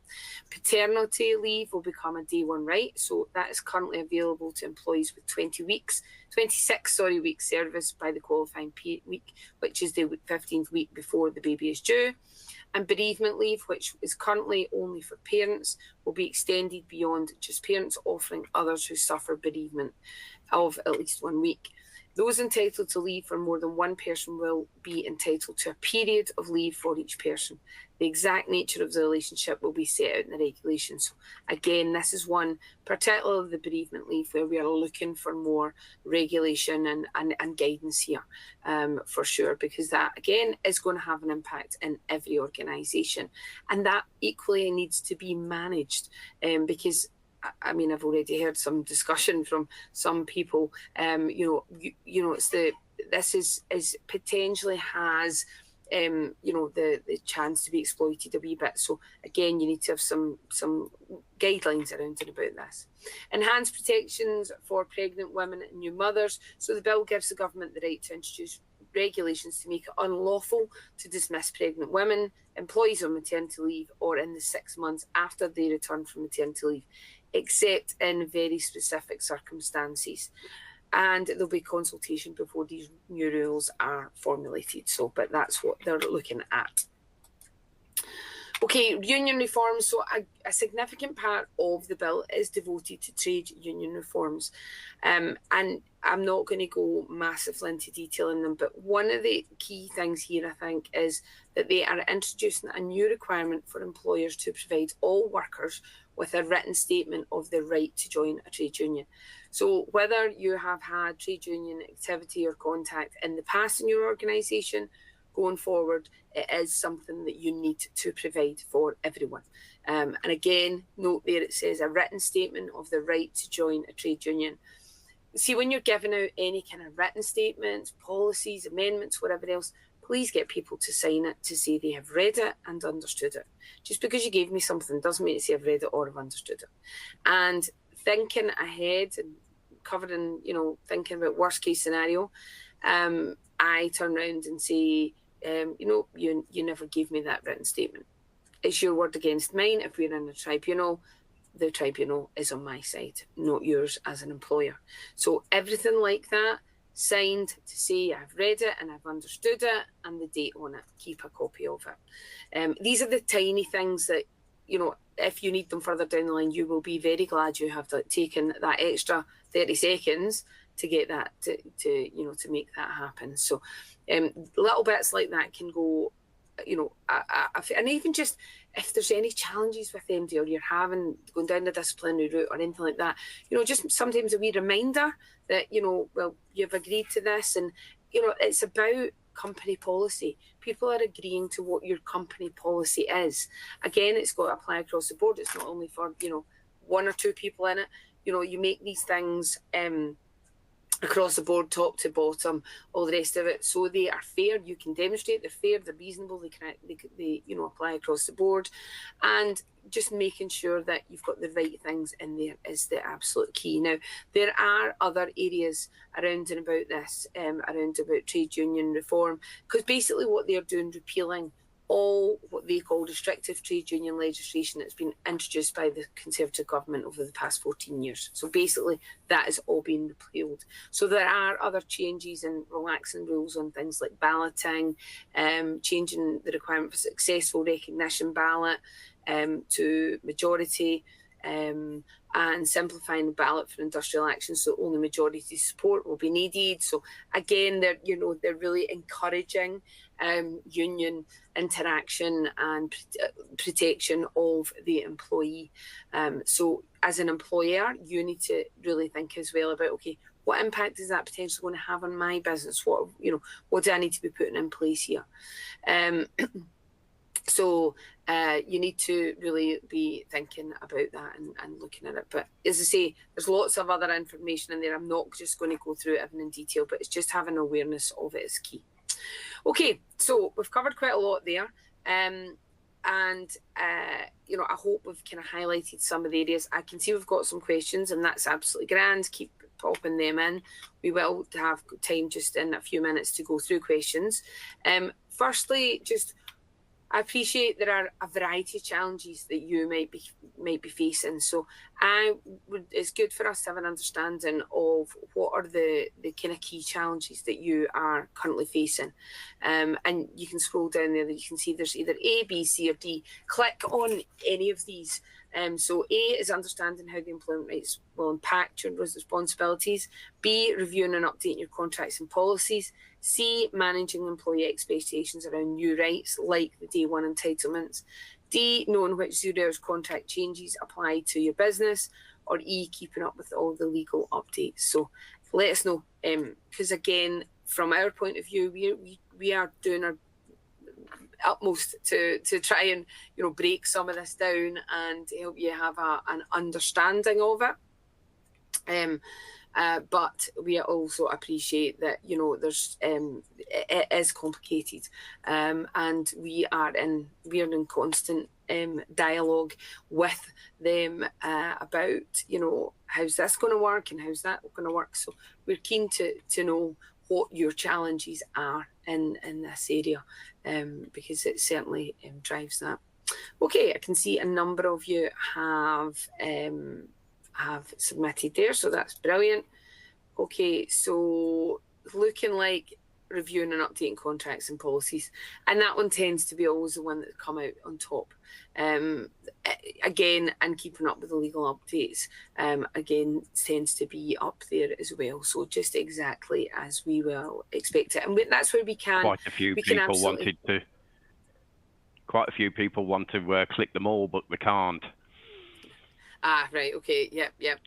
S1: Paternity leave will become a day one right. So that is currently available to employees with 26 weeks service by the qualifying week, which is the 15th week before the baby is due. And bereavement leave, which is currently only for parents, will be extended beyond just parents, offering others who suffer bereavement of at least 1 week. Those entitled to leave for more than one person will be entitled to a period of leave for each person. The exact nature of the relationship will be set out in the regulations. So again, this is one, particularly the bereavement leave, where we are looking for more regulation and guidance here, for sure, because that, again, is going to have an impact in every organisation. And that equally needs to be managed, because I mean, I've already heard some discussion from some people. This is potentially has the chance to be exploited a wee bit. So again, you need to have some guidelines around and about this. Enhanced protections for pregnant women and new mothers. So the bill gives the government the right to introduce regulations to make it unlawful to dismiss pregnant women, employees on maternity leave, or in the 6 months after they return from maternity leave, except in very specific circumstances. And there'll be consultation before these new rules are formulated. So, but that's what they're looking at. Okay, union reforms. So a significant part of the bill is devoted to trade union reforms. And I'm not going to go massively into detail in them, but one of the key things here, I think, is that they are introducing a new requirement for employers to provide all workers with a written statement of their right to join a trade union. So whether you have had trade union activity or contact in the past in your organisation, going forward, it is something that you need to provide for everyone. And again, note there it says a written statement of the right to join a trade union. See, when you're giving out any kind of written statements, policies, amendments, whatever else, please get people to sign it to say they have read it and understood it. Just because you gave me something doesn't mean to say I've read it or I've understood it. And thinking ahead and covering, thinking about worst case scenario, I turn around and say, you never gave me that written statement. It's your word against mine. If we're in a tribunal, the tribunal is on my side, not yours as an employer. So everything like that, signed to say I've read it and I've understood it and the date on it, keep a copy of it. These are the tiny things that, if you need them further down the line, you will be very glad you have taken that extra 30 seconds to get that, to make that happen. So little bits like that can go, and even just if there's any challenges with MD or you're going down the disciplinary route or anything like that, just sometimes a wee reminder that, well, you've agreed to this, and, it's about company policy. People are agreeing to what your company policy is. Again, it's got to apply across the board. It's not only for, one or two people in it. You make these things across the board, top to bottom, all the rest of it, so they are fair. You can demonstrate they're fair, they're reasonable, they apply across the board, and just making sure that you've got the right things in there is the absolute key. Now, there are other areas around and about this, around about trade union reform, because basically what they're doing, repealing all what they call restrictive trade union legislation that's been introduced by the Conservative government over the past 14 years. So basically that is all being repealed. So there are other changes in relaxing rules on things like balloting, changing the requirement for successful recognition ballot to majority, and simplifying the ballot for industrial action so only majority support will be needed. So again, they're really encouraging union interaction and protection of the employee. So as an employer, you need to really think as well about, okay, what impact is that potentially going to have on my business? What do I need to be putting in place here? So you need to really be thinking about that and looking at it. But as I say, there's lots of other information in there. I'm not just going to go through it in detail, but it's just having awareness of it is key. Okay, so we've covered quite a lot there. And I hope we've kind of highlighted some of the areas. I can see we've got some questions, and that's absolutely grand. popping them in. We will have time just in a few minutes to go through questions. Firstly, I appreciate there are a variety of challenges that you might be facing. So it's good for us to have an understanding of what are the kind of key challenges that you are currently facing. And you can scroll down there, you can see there's either A, B, C, or D. Click on any of these. So A is understanding how the employment rights will impact your responsibilities. B, reviewing and updating your contracts and policies. C, managing employee expectations around new rights like the day one entitlements. D, knowing which zero hours contract changes apply to your business. Or E, keeping up with all the legal updates. So let us know, because again, from our point of view, we are doing our utmost to try and break some of this down and help you have an understanding of it. But we also appreciate that there's it is complicated, and we are in constant dialogue with them about how's this going to work and how's that going to work. So we're keen to know what your challenges are in this area, because it certainly drives that. Okay, I can see a number of you have submitted there, so that's brilliant. Okay, so looking like reviewing and updating contracts and policies, and that one tends to be always the one that come out on top. Again, and keeping up with the legal updates, again, tends to be up there as well. So just exactly as we will expect it, and that's where we can.
S2: Quite a few people want to click them all, but we can't.
S1: Right. Okay. Yep.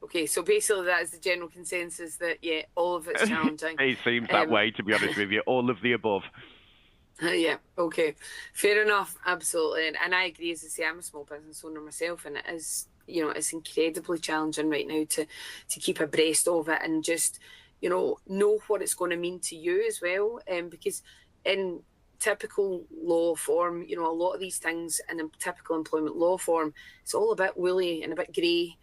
S1: Okay, so basically that is the general consensus that, all of it's challenging.
S2: It seems that way, to be honest with you, all of the above.
S1: Yeah, okay. Fair enough, absolutely. And I agree, as I say, I'm a small business owner myself, and it is, it's incredibly challenging right now to keep abreast of it and just, know what it's going to mean to you as well. Because in typical law form, a lot of these things in typical employment law form, it's all a bit woolly and a bit grey.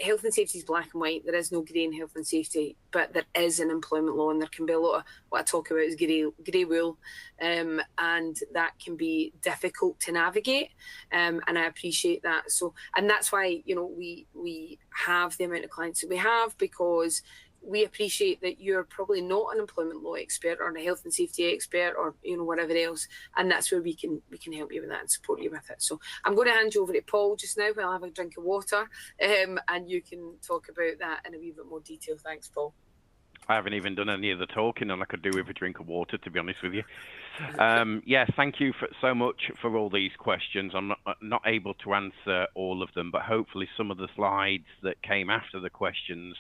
S1: Health and safety is black and white. There is no grey in health and safety, but there is in employment law, and there can be a lot of what I talk about is grey wool, and that can be difficult to navigate. And I appreciate that. So, and that's why we have the amount of clients that we have, because we appreciate that you're probably not an employment law expert or a health and safety expert or whatever else, and that's where we can help you with that and support you with it. So I'm going to hand you over to Paul just now while I have a drink of water, and you can talk about that in a wee bit more detail. Thanks, Paul.
S2: I haven't even done any of the talking, and I could do with a drink of water, to be honest with you. Thank you so much for all these questions. I'm not able to answer all of them, but hopefully some of the slides that came after the questions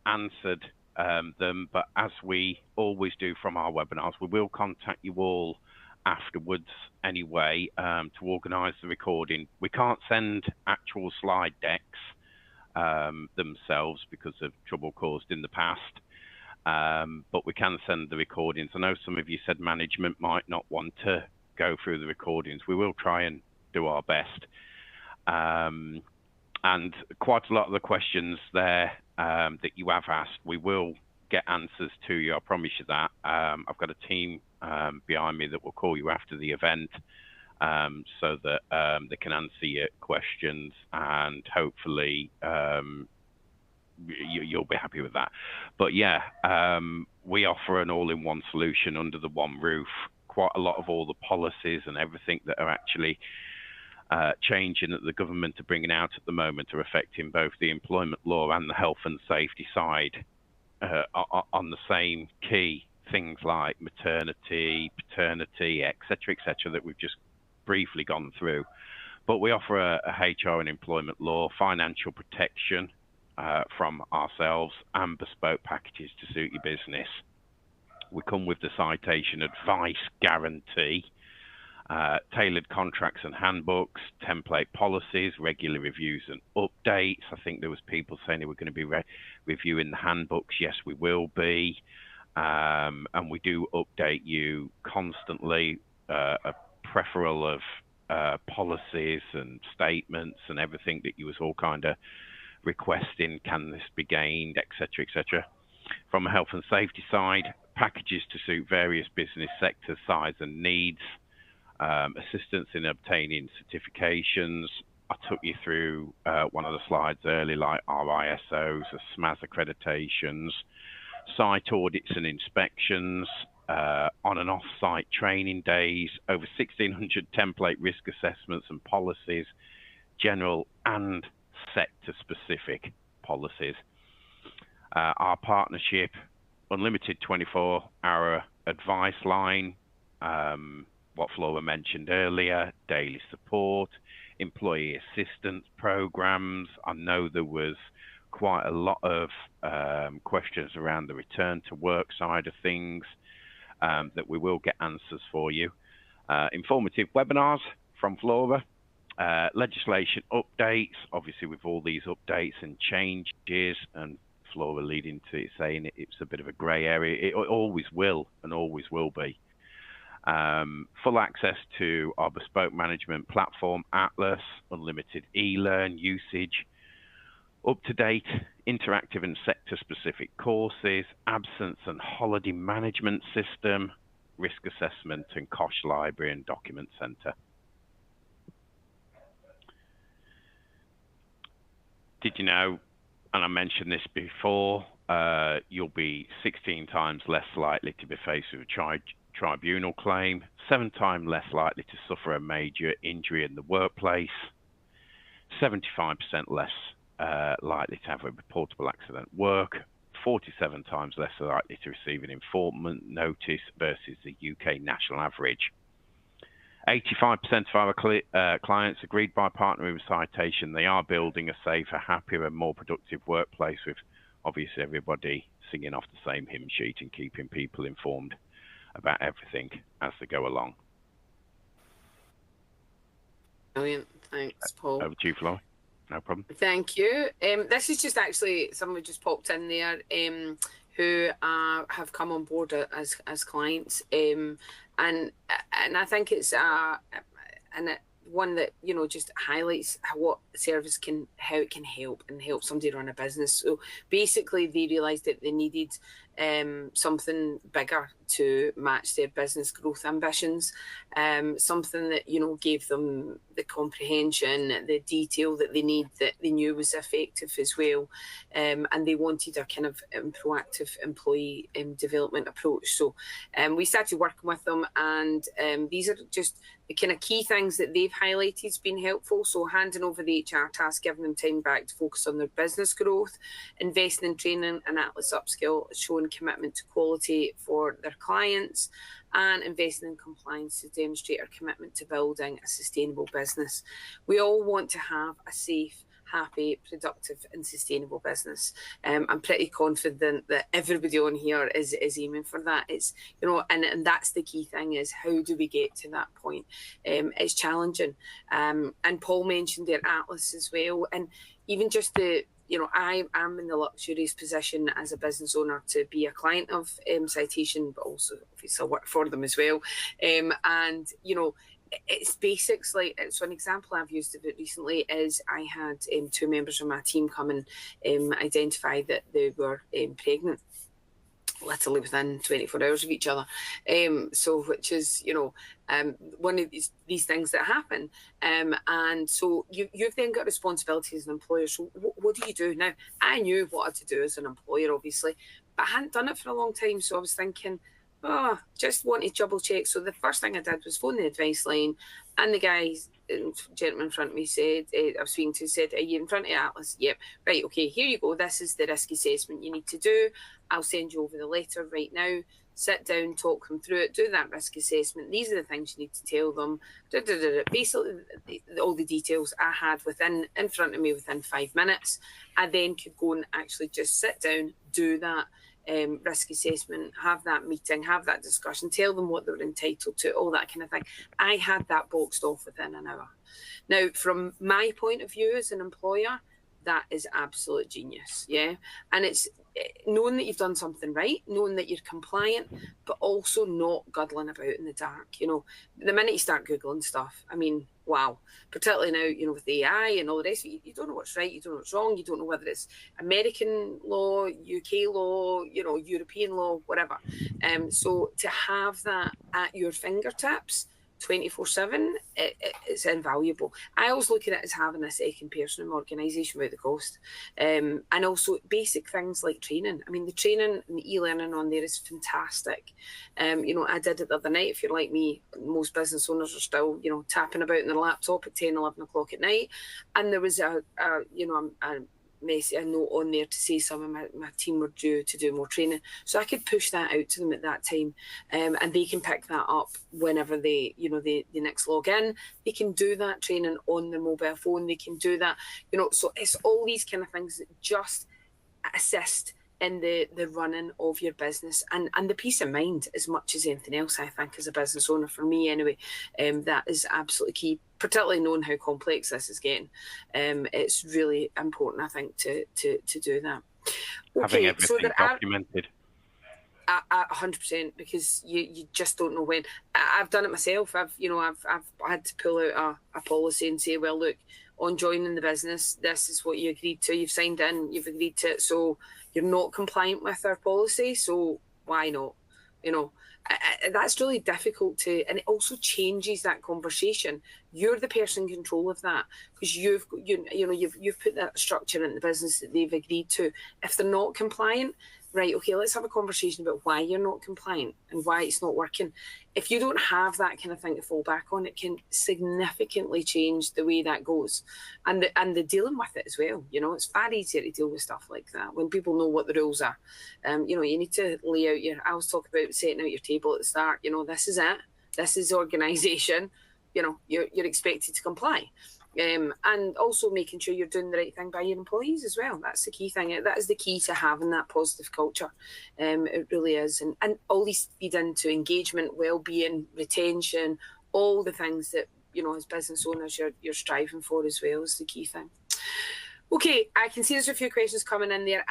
S2: answered them. But as we always do from our webinars, we will contact you all afterwards anyway to organise the recording. We can't send actual slide decks themselves because of trouble caused in the past, but we can send the recordings. I know some of you said management might not want to go through the recordings. We will try and do our best. And quite a lot of the questions there that you have asked, we will get answers to you. I promise you that. I've got a team behind me that will call you after the event so that they can answer your questions, and hopefully you'll be happy with that. But we offer an all-in-one solution under the one roof. Quite a lot of all the policies and everything that are actually changing that the government are bringing out at the moment are affecting both the employment law and the health and safety side on the same key things like maternity, paternity, etc., that we've just briefly gone through. But we offer a HR and employment law, financial protection from ourselves, and bespoke packages to suit your business. We come with the citation advice guarantee, tailored contracts and handbooks, template policies, regular reviews and updates. I think there was people saying they were going to be reviewing the handbooks. Yes, we will be. And we do update you constantly, a plethora of policies and statements and everything that you was all kind of requesting, can this be gained, etc., etc. From a health and safety side, packages to suit various business sectors, size and needs, assistance in obtaining certifications. I took you through one of the slides earlier, like RISOs, SMAS accreditations, site audits and inspections, on and off-site training days, over 1,600 template risk assessments and policies, general and sector-specific policies. Our partnership, unlimited 24-hour advice line, what Flora mentioned earlier, daily support, employee assistance programs. I know there was quite a lot of questions around the return to work side of things that we will get answers for you. Informative webinars from Flora, legislation updates, obviously with all these updates and changes, and Flora leading to it saying it's a bit of a grey area. It always will and always will be. Full access to our bespoke management platform, Atlas, unlimited e-learn usage, up-to-date interactive and sector-specific courses, absence and holiday management system, risk assessment and COSH library and document center. Did you know, and I mentioned this before, you'll be 16 times less likely to be faced with a tribunal claim, 7 times less likely to suffer a major injury in the workplace, 75% less likely to have a reportable accident at work, 47 times less likely to receive an enforcement notice versus the UK national average. 85% of our clients agreed by partnering with Citation they are building a safer, happier and more productive workplace, with obviously everybody singing off the same hymn sheet and keeping people informed about everything as they go along.
S1: Brilliant. Thanks, Paul.
S2: Over to you, Flo. No problem.
S1: Thank you. This is just actually someone just popped in there who have come on board as clients, and I think it's one that, you know, just highlights what service how it can help somebody run a business. So basically, they realised that they needed something bigger to match their business growth ambitions, something that, you know, gave them the comprehension, the detail that they need, that they knew was effective as well, and they wanted a kind of proactive employee development approach. So we started working with them, and these are just the kind of key things that they've highlighted has been helpful. So handing over the HR task, giving them time back to focus on their business growth, investing in training and Atlas upskill, showing commitment to quality for their clients, and investing in compliance to demonstrate our commitment to building a sustainable business. We all want to have a safe, happy, productive and sustainable business. I'm pretty confident that everybody on here is aiming for that. It's, you know, and that's the key thing, is how do we get to that point? It's challenging. And Paul mentioned their Atlas as well. And even just the, you know, I'm in the luxurious position as a business owner to be a client of Citation, but also obviously I work for them as well. And, you know, it's basics like, so an example I've used of it recently is I had 2 members of my team come and identify that they were pregnant, literally within 24 hours of each other. So which is, you know, one of these things that happen. And so you've then got responsibility as an employer. So what do you do? Now, I knew what I had to do as an employer, obviously, but I hadn't done it for a long time. So I was thinking, just want to double check. So the first thing I did was phone the advice line, and the gentleman in front of me said, I was speaking to, said, are you in front of Atlas? Yep. Right, okay, here you go. This is the risk assessment you need to do. I'll send you over the letter right now. Sit down, talk them through it, do that risk assessment. These are the things you need to tell them. Basically, all the details I had in front of me within 5 minutes. I then could go and actually just sit down, do that risk assessment, have that meeting, have that discussion, tell them what they're entitled to, all that kind of thing. I had that boxed off within an hour. Now, from my point of view as an employer, that is absolute genius. Yeah. And it's knowing that you've done something right, knowing that you're compliant, but also not guddling about in the dark. You know, the minute you start Googling stuff, I mean, wow, particularly now, you know, with AI and all the rest, you don't know what's right, you don't know what's wrong, you don't know whether it's American law, UK law, you know, European law, whatever. So to have that at your fingertips 24/7, it's invaluable. I always look at it as having a second person in my organisation without the cost. And also basic things like training. I mean, the training and the e-learning on there is fantastic. You know, I did it the other night. If you're like me, most business owners are still, you know, tapping about in their laptop at 10, 11 o'clock at night. And there was a note on there to say some of my team were due to do more training, so I could push that out to them at that time, and they can pick that up whenever they next log in. They can do that training on their mobile phone. They can do that, you know. So it's all these kind of things that just assist in the running of your business and the peace of mind as much as anything else. I think as a business owner, for me anyway, that is absolutely key, particularly knowing how complex this is getting. It's really important, I think, to do that.
S2: Having everything documented.
S1: 100%, because you just don't know when. I've done it myself. I've had to pull out a policy and say, well, look, on joining the business, this is what you agreed to. You've signed in, you've agreed to it. So you're not compliant with our policy. So why not? You know, that's really difficult to, and it also changes that conversation. You're the person in control of that, because you've put that structure in the business that they've agreed to. If they're not compliant, right, okay, let's have a conversation about why you're not compliant and why it's not working. If you don't have that kind of thing to fall back on, it can significantly change the way that goes, and the dealing with it as well. You know, it's far easier to deal with stuff like that when people know what the rules are. You know, you need to lay out I always talk about setting out your table at the start. You know, this is it. This is the organisation. You know, you're expected to comply. And also making sure you're doing the right thing by your employees as well. That's the key thing. That is the key to having that positive culture. It really is. And all these feed into engagement, well-being, retention, all the things that, you know, as business owners you're striving for as well is the key thing. Okay, I can see there's a few questions coming in there.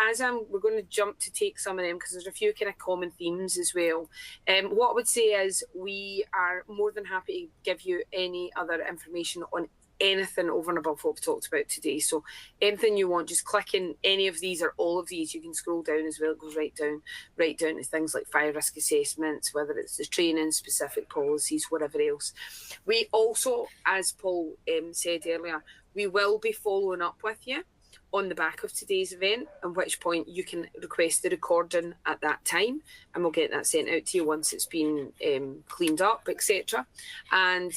S1: We're going to jump to take some of them because there's a few kind of common themes as well. What I would say is we are more than happy to give you any other information on anything over and above what we talked about today. So anything you want, just click in any of these or all of these. You can scroll down as well. It goes right down to things like fire risk assessments, whether it's the training, specific policies, whatever else. We also, as Paul said earlier, we will be following up with you on the back of today's event, at which point you can request the recording at that time, and we'll get that sent out to you once it's been cleaned up, etc. And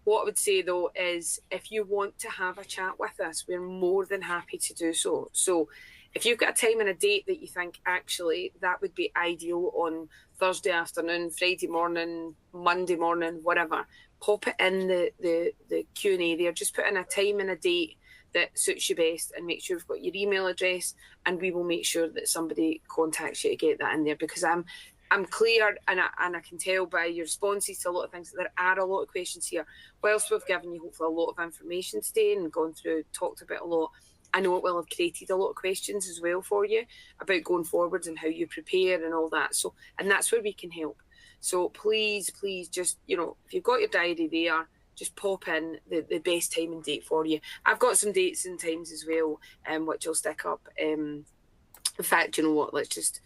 S1: what I would say, though, is if you want to have a chat with us, we're more than happy to do so. So if you've got a time and a date that you think, actually, that would be ideal on Thursday afternoon, Friday morning, Monday morning, whatever, pop it in the Q&A there. Just put in a time and a date that suits you best and make sure you've got your email address, and we will make sure that somebody contacts you to get that in there, because I'm clear, and I can tell by your responses to a lot of things that there are a lot of questions here. Whilst we've given you hopefully a lot of information today and gone through, talked about a lot, I know it will have created a lot of questions as well for you about going forward and how you prepare and all that. So, and that's where we can help. So please, just, you know, if you've got your diary there, just pop in the best time and date for you. I've got some dates and times as well, which I'll stick up. In fact, you know what, let's just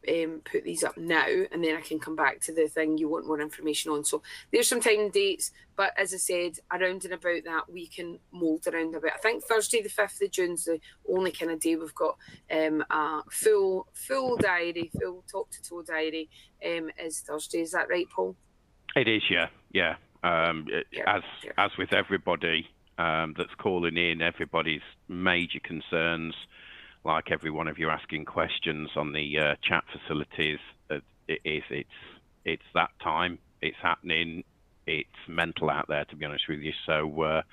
S1: put these up now, and then I can come back to the thing you want more information on. So there's some time and dates, but as I said, around and about that, we can mould around a bit. I think Thursday the 5th of June's the only kind of day we've got a full diary, full top-to-toe diary is Thursday. Is that right, Paul?
S2: It is, yeah. As with everybody that's calling in, everybody's major concerns, like every one of you asking questions on the chat facilities, it's that time. It's happening. It's mental out there, to be honest with you. So,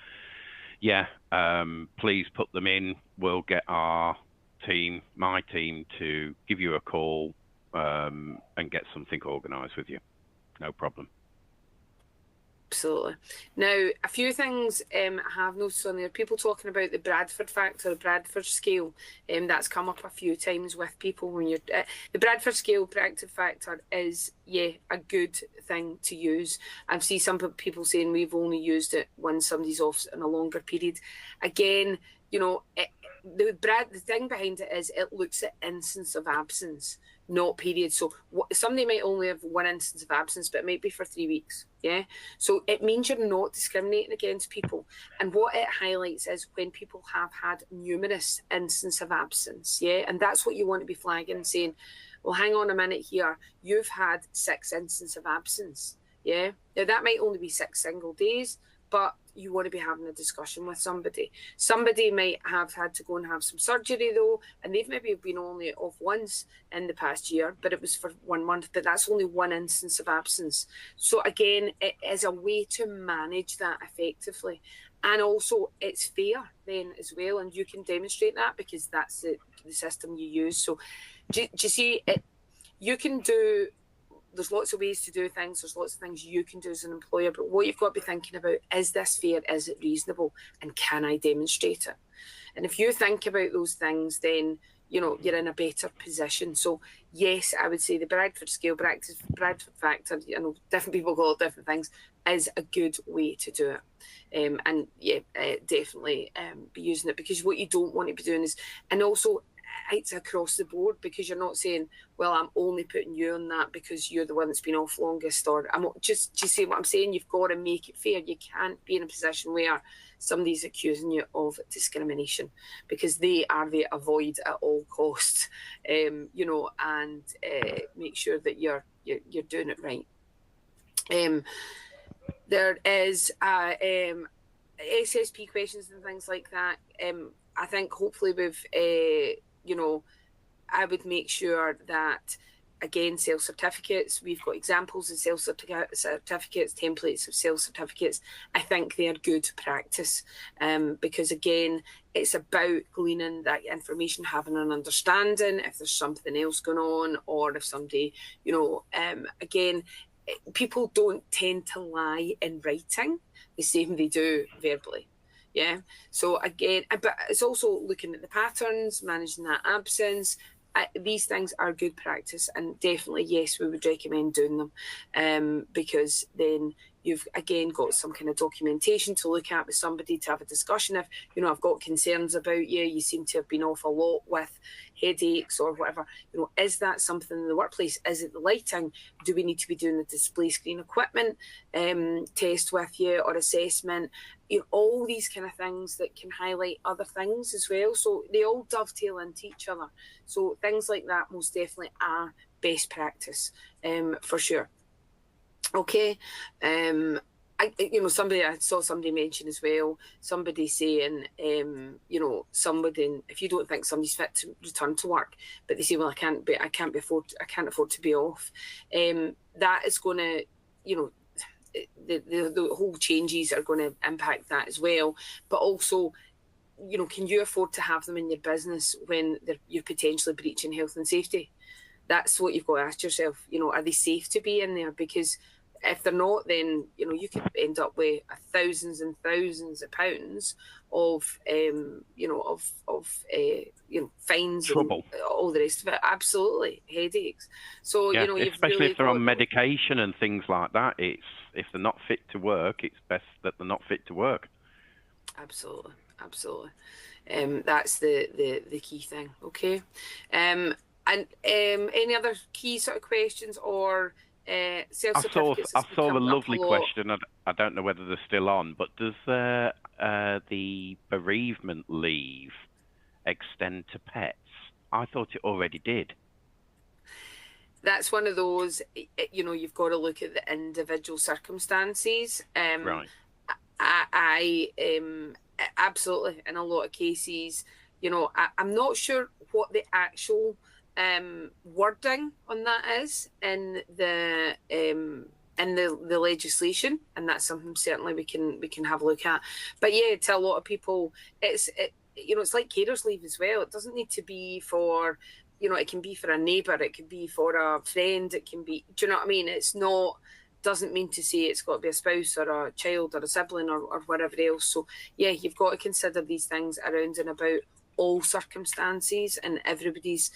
S2: please put them in. We'll get our team, my team, to give you a call and get something organised with you. No problem.
S1: Absolutely. Now, a few things I have noticed on there. People talking about the Bradford factor, the Bradford scale. That's come up a few times with people when you're. The Bradford scale predictive factor is, a good thing to use. I've seen some people saying we've only used it when somebody's off in a longer period. Again, the thing behind it is it looks at instance of absence, not period. So somebody might only have one instance of absence, but it might be for 3 weeks. Yeah. So it means you're not discriminating against people. And what it highlights is when people have had numerous instances of absence. Yeah. And that's what you want to be flagging and saying, well, hang on a minute here. You've had 6 instances of absence. Yeah. Now that might only be 6 single days, but you want to be having a discussion with somebody. Somebody might have had to go and have some surgery though, and they've maybe been only off once in the past year, but it was for 1 month, but that's only one instance of absence. So again, it is a way to manage that effectively. And also it's fair then as well, and you can demonstrate that because that's the system you use. So do you see it? You can do, there's lots of ways to do things. There's lots of things you can do as an employer, but what you've got to be thinking about, is this fair? Is it reasonable? And can I demonstrate it? And if you think about those things, then, you're in a better position. So yes, I would say the Bradford scale, Bradford factor, different people call it different things, is a good way to do it. Definitely be using it, because what you don't want to be doing is, and also it's across the board, because you're not saying, well, I'm only putting you on that because you're the one that's been off longest, or do you see what I'm saying? You've got to make it fair. You can't be in a position where somebody's accusing you of discrimination, because they are there to avoid at all costs, and make sure that you're doing it right. There is SSP questions and things like that. I think hopefully we've I would make sure that, again, self-certificates, we've got examples of self-certificates, templates of self-certificates. I think they are good practice, because, again, it's about gleaning that information, having an understanding if there's something else going on, or if somebody, again, people don't tend to lie in writing the same they do verbally. Yeah. So again, but it's also looking at the patterns, managing that absence. These things are good practice, and definitely, yes, we would recommend doing them, because then you've again got some kind of documentation to look at with somebody, to have a discussion. If I've got concerns about you seem to have been off a lot with headaches or whatever, is that something in the workplace? Is it the lighting? Do we need to be doing the display screen equipment test with you, or assessment? All these kind of things that can highlight other things as well. So they all dovetail into each other. So things like that most definitely are best practice, for sure. Okay. I saw somebody mention as well, somebody saying, somebody, if you don't think somebody's fit to return to work, but they say, well, I can't afford to be off. That is going to, the whole changes are going to impact that as well. But also, can you afford to have them in your business when you're potentially breaching health and safety? That's what you've got to ask yourself. Are they safe to be in there? Because if they're not, then you could end up with thousands and thousands of pounds of fines,
S2: trouble,
S1: and all the rest of it. Absolutely, headaches. So
S2: yeah,
S1: you've
S2: especially
S1: really
S2: if they're on medication and things like that. If they're not fit to work, it's best that they're not fit to work.
S1: Absolutely. That's the key thing. Okay. And any other key sort of questions or self-certificates?
S2: I saw a lovely question. I don't know whether they're still on, but does the bereavement leave extend to pets? I thought it already did.
S1: That's one of those, you've got to look at the individual circumstances.
S2: Right.
S1: I absolutely, in a lot of cases, I'm not sure what the actual wording on that is in the legislation, and that's something certainly we can have a look at. But yeah, to a lot of people, it's like carers leave as well. It doesn't need to be for, it can be for a neighbour, it could be for a friend, it can be, do you know what I mean? It's not doesn't mean to say it's got to be a spouse or a child or a sibling or whatever else. So yeah, you've got to consider these things around and about all circumstances and everybody's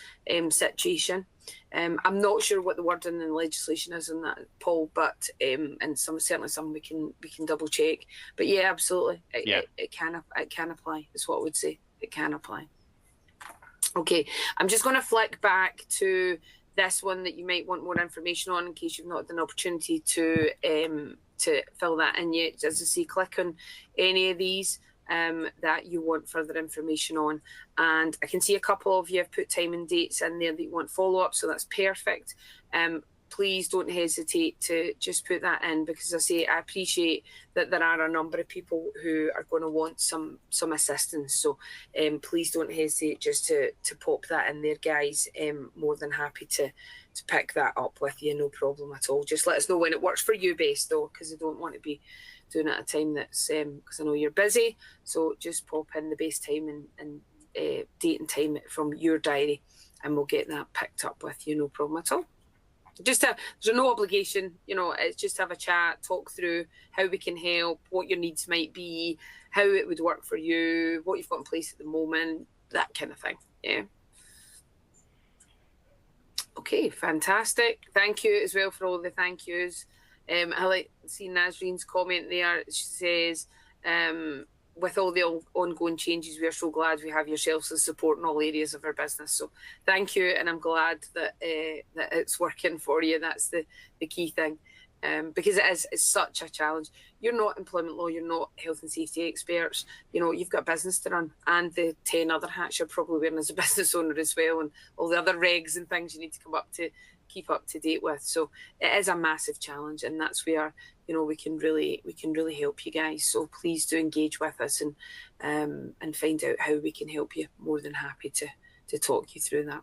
S1: situation. I'm not sure what the wording in the legislation is on that, Paul, but and certainly some we can double check. But yeah, absolutely, it can apply. Is what I would say. It can apply. Okay, I'm just going to flick back to this one that you might want more information on in case you've not had an opportunity to fill that in yet. As I say, click on any of these that you want further information on. And I can see a couple of you have put time and dates in there that you want follow-up, so that's perfect. Please don't hesitate to just put that in, because I say I appreciate that there are a number of people who are going to want some assistance. So please don't hesitate just to pop that in there, guys. More than happy to pick that up with you, no problem at all. Just let us know when it works for you best, though, because I don't want to be doing it at a time that's because I know you're busy. So just pop in the best time and date and time from your diary, and we'll get that picked up with you, no problem at all. There's no obligation, it's just have a chat, talk through how we can help, what your needs might be, how it would work for you, what you've got in place at the moment, that kind of thing. Yeah. Okay, fantastic. Thank you as well for all the thank yous. I like seeing Nazreen's comment there. She says, with all the ongoing changes, we are so glad we have yourselves as support in all areas of our business. So thank you, and I'm glad that that it's working for you. That's the key thing, because it's such a challenge. You're not employment law, you're not health and safety experts. You've got business to run, and the 10 other hats you're probably wearing as a business owner as well, and all the other regs and things you need to keep up to date with. So it is a massive challenge, and that's where we can really help you guys. So please do engage with us and find out how we can help you. More than happy to talk you through that.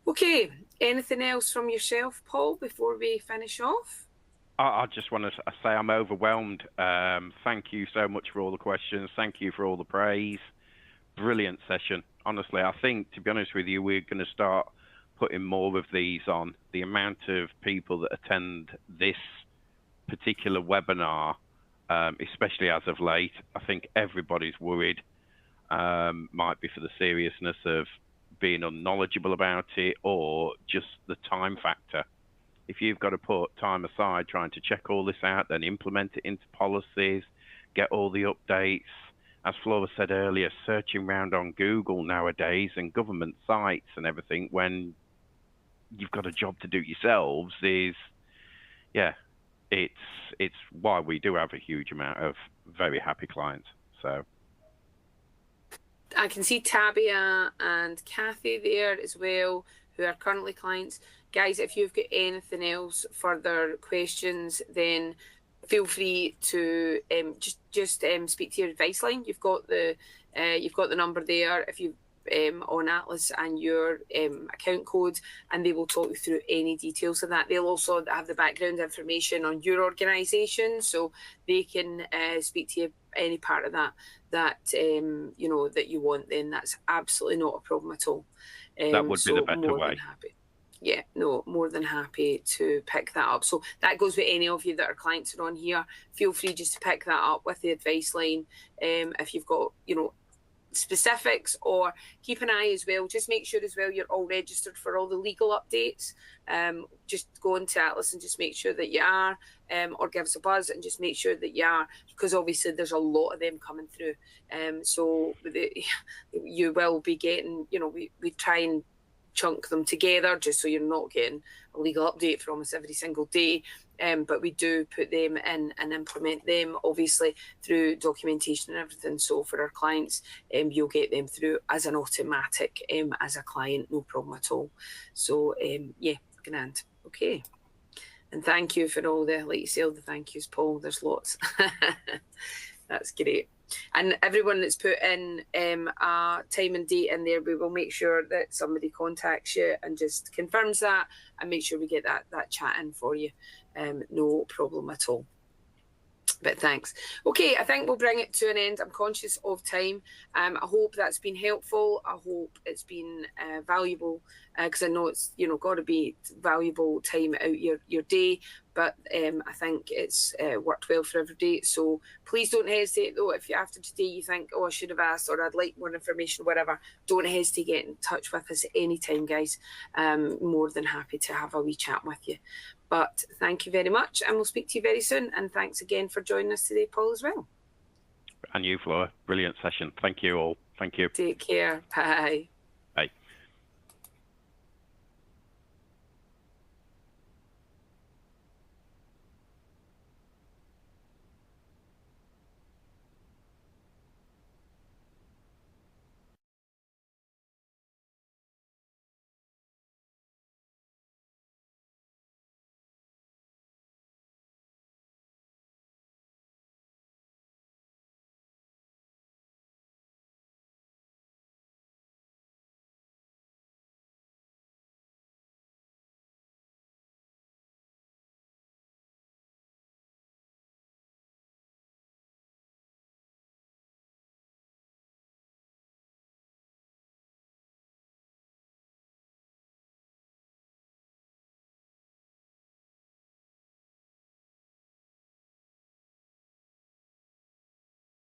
S1: Okay, anything else from yourself, Paul, before we finish off?
S2: I just want to say I'm overwhelmed. Thank you so much for all the questions. Thank you for all the praise. Brilliant session. Honestly, I think, to be honest with you, we're going to start putting more of these on. The amount of people that attend this particular webinar, especially as of late, I think everybody's worried. Might be for the seriousness of being unknowledgeable about it, or just the time factor. If you've got to put time aside trying to check all this out, then implement it into policies, get all the updates, as Flora said earlier, searching around on Google nowadays and government sites and everything when you've got a job to do yourselves is, it's why we do have a huge amount of very happy clients. So
S1: I can see Tabia and Kathy there as well, who are currently clients. Guys, if you've got anything else, further questions, then feel free to just speak to your advice line. You've got the number there. If you on Atlas and your account code, and they will talk you through any details of that. They'll also have the background information on your organisation, so they can speak to you any part of that that you want. Then that's absolutely not a problem at all.
S2: That would be the better way.
S1: Yeah, no, more than happy to pick that up. So that goes with any of you that are clients are on here. Feel free just to pick that up with the advice line. If you've got, specifics, or keep an eye as well. Just make sure as well you're all registered for all the legal updates. Just go into Atlas and just make sure that you are, or give us a buzz and just make sure that you are, because obviously there's a lot of them coming through. So you will be getting, we try and chunk them together just so you're not getting a legal update for almost every single day. But we do put them in and implement them, obviously, through documentation and everything. So for our clients, you'll get them through as an automatic as a client, no problem at all. So, grand. Okay. And thank you for all the, like you say, all the thank yous, Paul. There's lots. That's great. And everyone that's put in a time and date in there, we will make sure that somebody contacts you and just confirms that, and make sure we get that chat in for you. No problem at all. But thanks. Okay, I think we'll bring it to an end. I'm conscious of time. I hope that's been helpful. I hope it's been valuable, because I know it's, you know, got to be valuable time out your day. But I think it's worked well for everybody. So please don't hesitate, though, if you, after today you think, oh, I should have asked, or I'd like more information, whatever, don't hesitate to get in touch with us at any time, guys. More than happy to have a wee chat with you. But thank you very much, and we'll speak to you very soon. And thanks again for joining us today, Paul, as well.
S2: And you, Flora. Brilliant session. Thank you all. Thank you.
S1: Take care. Bye.